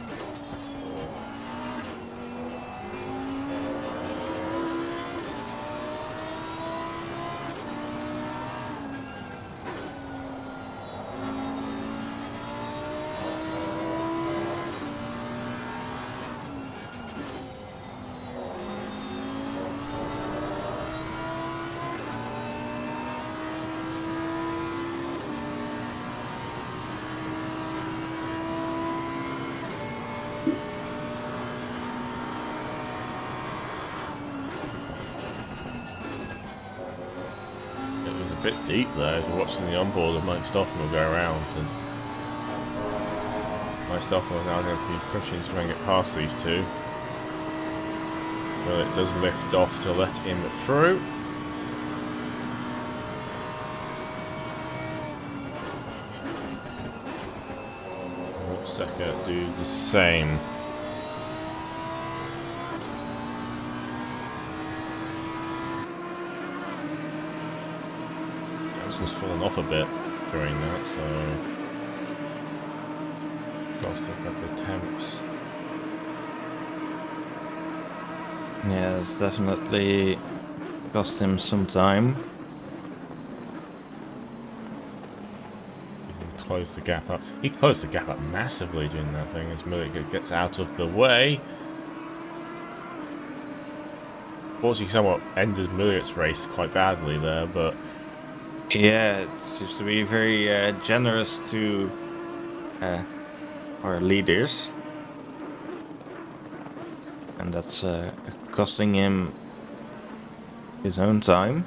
Bit deep there as we're watching the onboard of Mike Stoffman go around, and Mike Stoffman is now going to be pushing to try and get past these two. Well, it does lift off to let him through. Seka do the same. Has fallen off a bit during that, so lost a couple of attempts. Yeah, it's definitely cost him some time. He can close the gap up. He closed the gap up massively doing that thing as Milik gets out of the way. Unfortunately, somewhat ended Milliot's race quite badly there, but Yeah, it seems to be very generous to our leaders. And that's costing him his own time.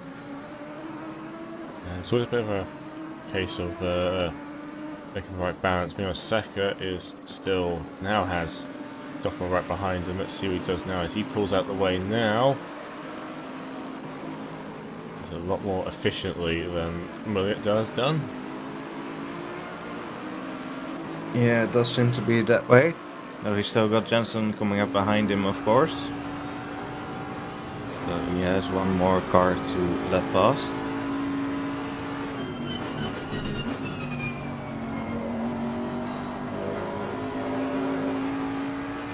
it's always a bit of a case of making the right balance. Meanwhile, Seka is still now has Doppel right behind him. Let's see what he does now as he pulls out the way now. He's a lot more efficiently than Milliot does done. Yeah, it does seem to be that way. Though he's still got Jensen coming up behind him, of course. So he has one more car to let past.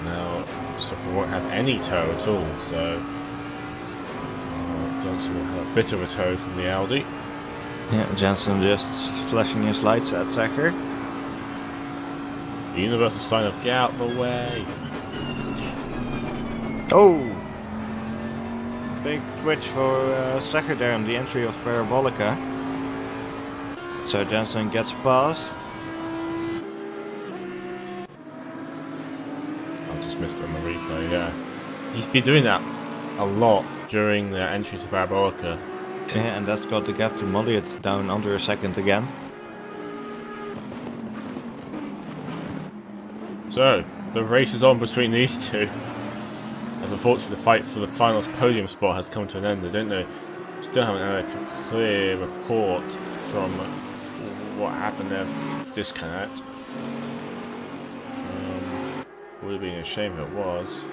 Now, Stoffel won't have any tow at all, so Johnson will have a bit of a tow from the Audi. Yeah, Jensen just flashing his lights at Secker. The universal sign of get out the way. Oh! Big twitch for Secker there on the entry of Parabolica. So Jensen gets past. I just missed it on the replay, yeah. He's been doing that a lot during the entry to Parabolica. Yeah, and that's got the gap to Molliot down under a second again. So, the race is on between these two. As unfortunately the fight for the final podium spot has come to an end. I don't know, still haven't had a clear report from what happened there, this disconnect. Would have been a shame if it was.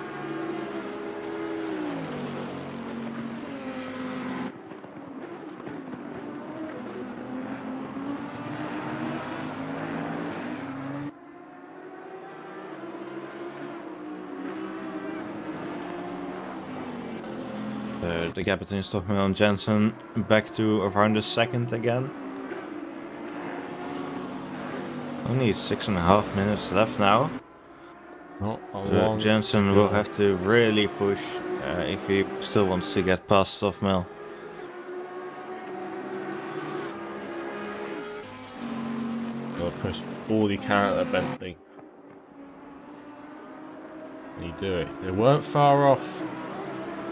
The gap between Stoffel and Jensen back to around a second again. Only 6.5 minutes left now. Not a long Jensen to will go. have to really push if he still wants to get past Stoffel. He'll push all he can at that Bentley. And he do it. They weren't far off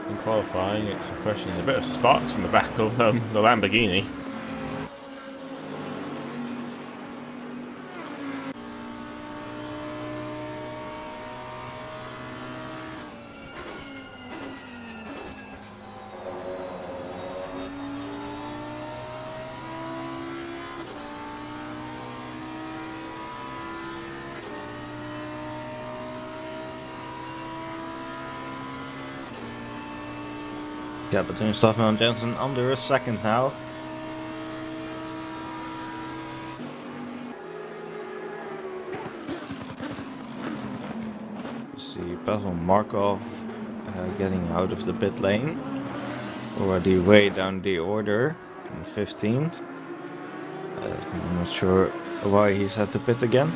in qualifying. It's a question. There's a bit of sparks in the back of the Lamborghini. Gap between Stoffel and Jensen under a second now. See Pavel Markov getting out of the pit lane. Already way down the order in 15th. I'm not sure why he's at the pit again.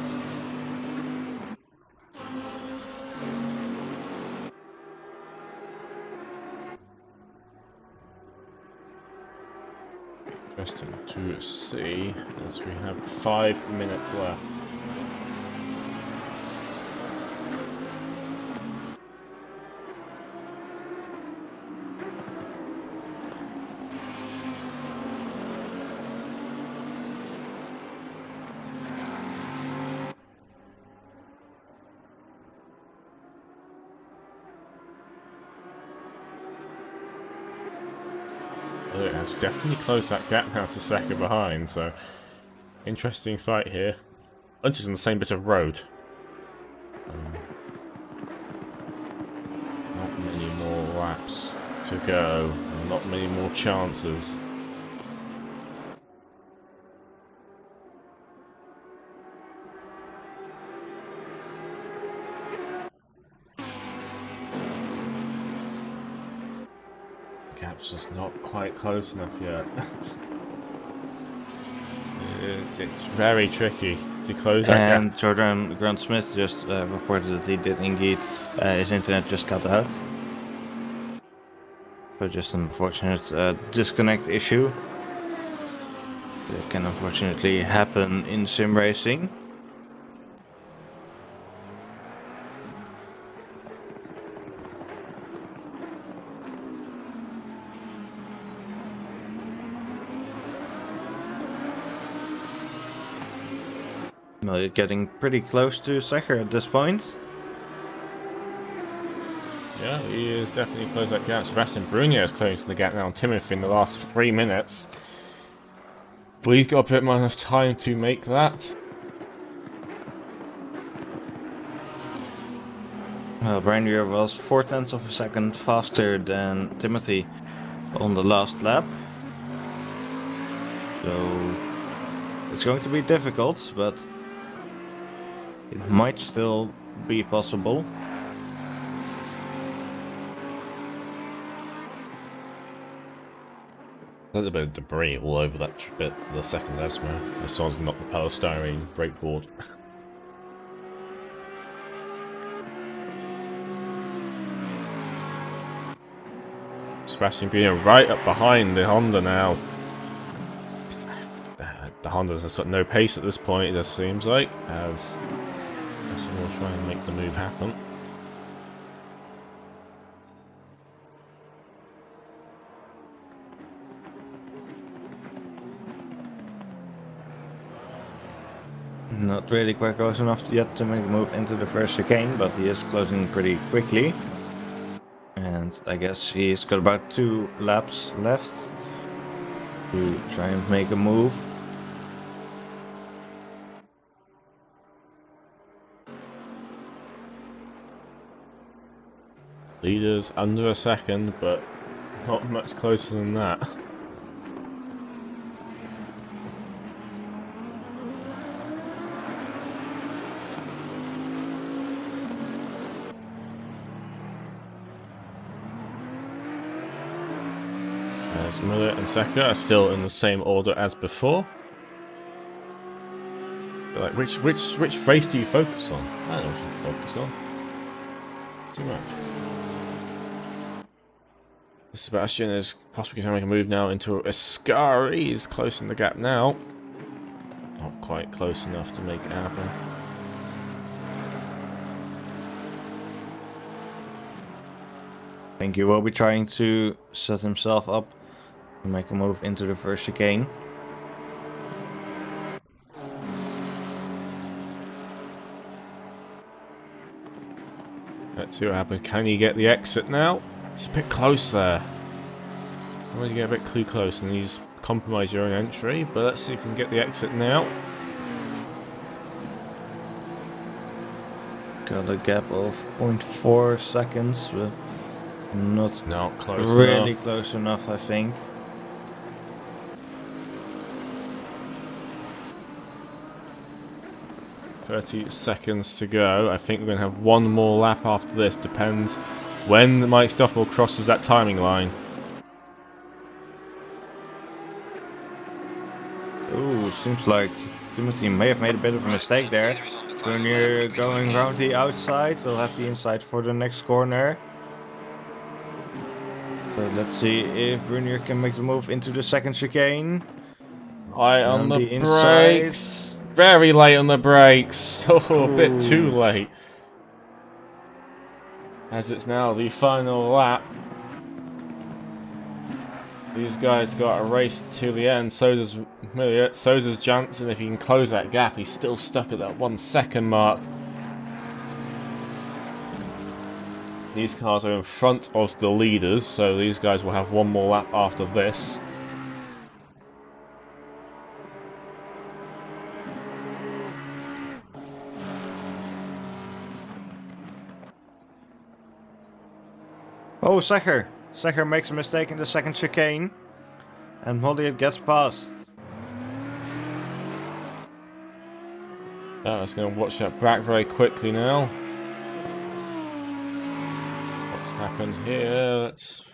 Interesting to see as we have 5 minutes left. It has definitely closed that gap now to second behind, so interesting fight here. Lunch is on the same bit of road. Not many more laps to go, not many more chances. Gap's just not quite close enough yet. It's very tricky to close that gap. And Jordan Grant Smith just reported that he did indeed, his internet just cut out. So just an unfortunate disconnect issue. It can unfortunately happen in sim racing. Well, you're getting pretty close to Secher at this point. Yeah, he is definitely close that gap. Sebastian Brunier is closing the gap now on Timothy in the last 3 minutes. But he's got a bit more enough time to make that. Well, Brunier was 0.4 of a second faster than Timothy on the last lap. So it's going to be difficult, but it might still be possible. A little bit of debris all over that bit, the second Esmo. The someone's knocked the polystyrene brake board. Sebastian Brunier right up behind the Honda now. The Honda's just got no pace at this point, it just seems like, as we'll try and make the move happen. Not really quite close enough yet to make a move into the first chicane, but he is closing pretty quickly. And I guess he's got about 2 laps left to try and make a move. Leaders under a second, but not much closer than that. As Miller and Secker are still in the same order as before. But like, which race do you focus on? I don't know what to focus on. Too much. Sebastian is possibly going to make a move now into Ascari. He's closing the gap now. Not quite close enough to make it happen. I think he will be trying to set himself up to make a move into the first chicane. Let's see what happens. Can he get the exit now? He's a bit close there. I want to get a bit too close and he's compromised your own entry, but let's see if we can get the exit now. Got a gap of 0.4 seconds, but not Close really enough. close enough, I think. .30 seconds to go. I think we're going to have one more lap after this. Depends when Mike Stoffel crosses that timing line. Ooh, seems like Timothy may have made a bit of a mistake there. When you're going around the outside, we'll have the inside for the next corner. So let's see if Brunier can make the move into the second chicane. Eye on the inside. brakes. Very late on the brakes. Oh, a bit too late. As it's now the final lap. These guys got a race to the end. So does Milliot. So does Jansen. If he can close that gap, he's still stuck at that 1 second mark. These cars are in front of the leaders, so these guys will have one more lap after this. Oh, Secher! Secher makes a mistake in the second chicane. And Molliet gets past. I was going to watch that back very quickly now. What's happened here? Let's...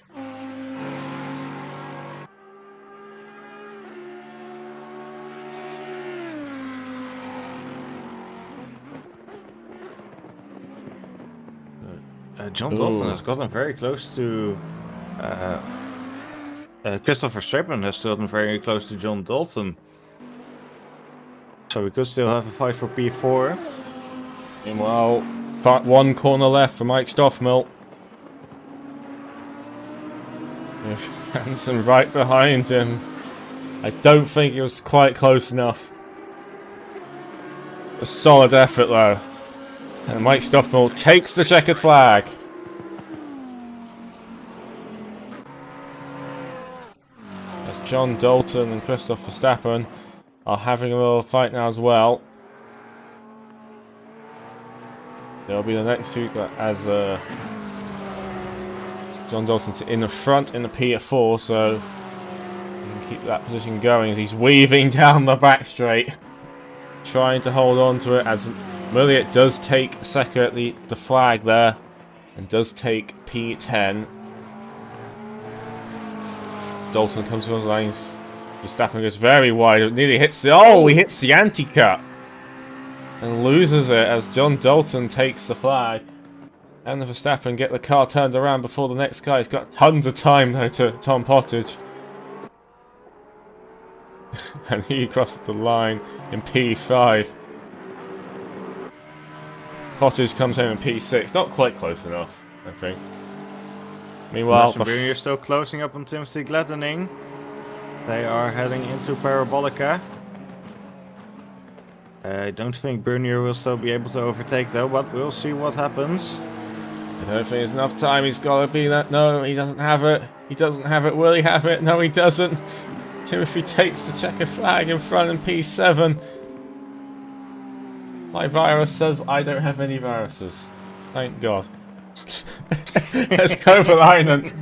John Dalton has gotten very close to Christopher Strapman has gotten very close to John Dalton. So we could still have a fight for P4. Meanwhile, one corner left for Mike Stoffmill. Hansen right behind him. I don't think it was quite close enough. A solid effort though. And Mike Stoffmill takes the checkered flag. As John Dalton and Christoph Verstappen are having a little fight now as well. They'll be the next two as John Dalton's in the front in the P4, so he can keep that position going as he's weaving down the back straight, trying to hold on to it as Murliet does take the flag there and does take P10. Dalton comes across the lines. Verstappen goes very wide. It nearly hits the... Oh, he hits the anti-cut and loses it as John Dalton takes the flag. And the Verstappen get the car turned around before the next guy. He's got tons of time though to Tom Pottage. And he crosses the line in P5. Pottage comes home in P6. Not quite close enough, I think. Meanwhile, You're still closing up on Timothy Gladdening. They are heading into Parabolica. I don't think Bernier will still be able to overtake though, but we'll see what happens. I don't think there's enough time. He's got to be that. No, he doesn't have it. He doesn't have it. Will he have it? No, he doesn't. Timothy takes the checker flag in front in P7. My virus says I don't have any viruses. Thank God. Let's go for Leinen.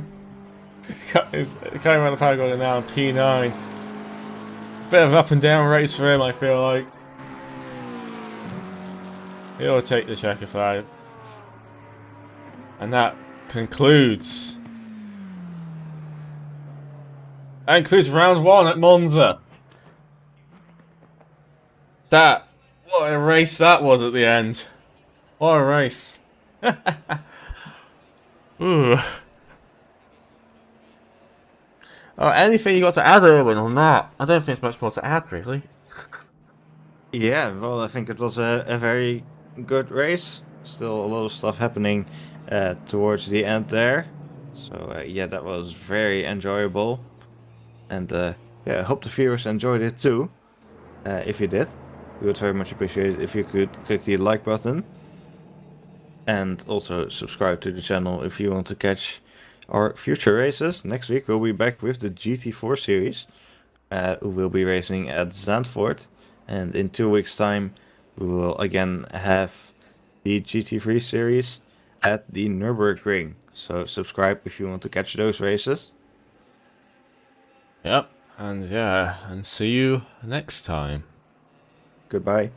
He's going around the Paragon now in P9. Bit of an up and down race for him, I feel like. He'll take the checker flag. And that concludes round 1 at Monza. What a race that was at the end. What a race. Ooh. Oh, anything you got to add, Erwin, on that? I don't think there's much more to add, really. Yeah, well, I think it was a very good race. Still a lot of stuff happening towards the end there. So yeah, that was very enjoyable. And yeah, I hope the viewers enjoyed it too. If you did, we would very much appreciate it if you could click the like button. And also subscribe to the channel if you want to catch our future races. Next week we'll be back with the GT4 series. Who will be racing at Zandvoort. And in 2 weeks time we will again have the GT3 series at the Nürburgring. So subscribe if you want to catch those races. Yep, and yeah, and see you next time. Goodbye.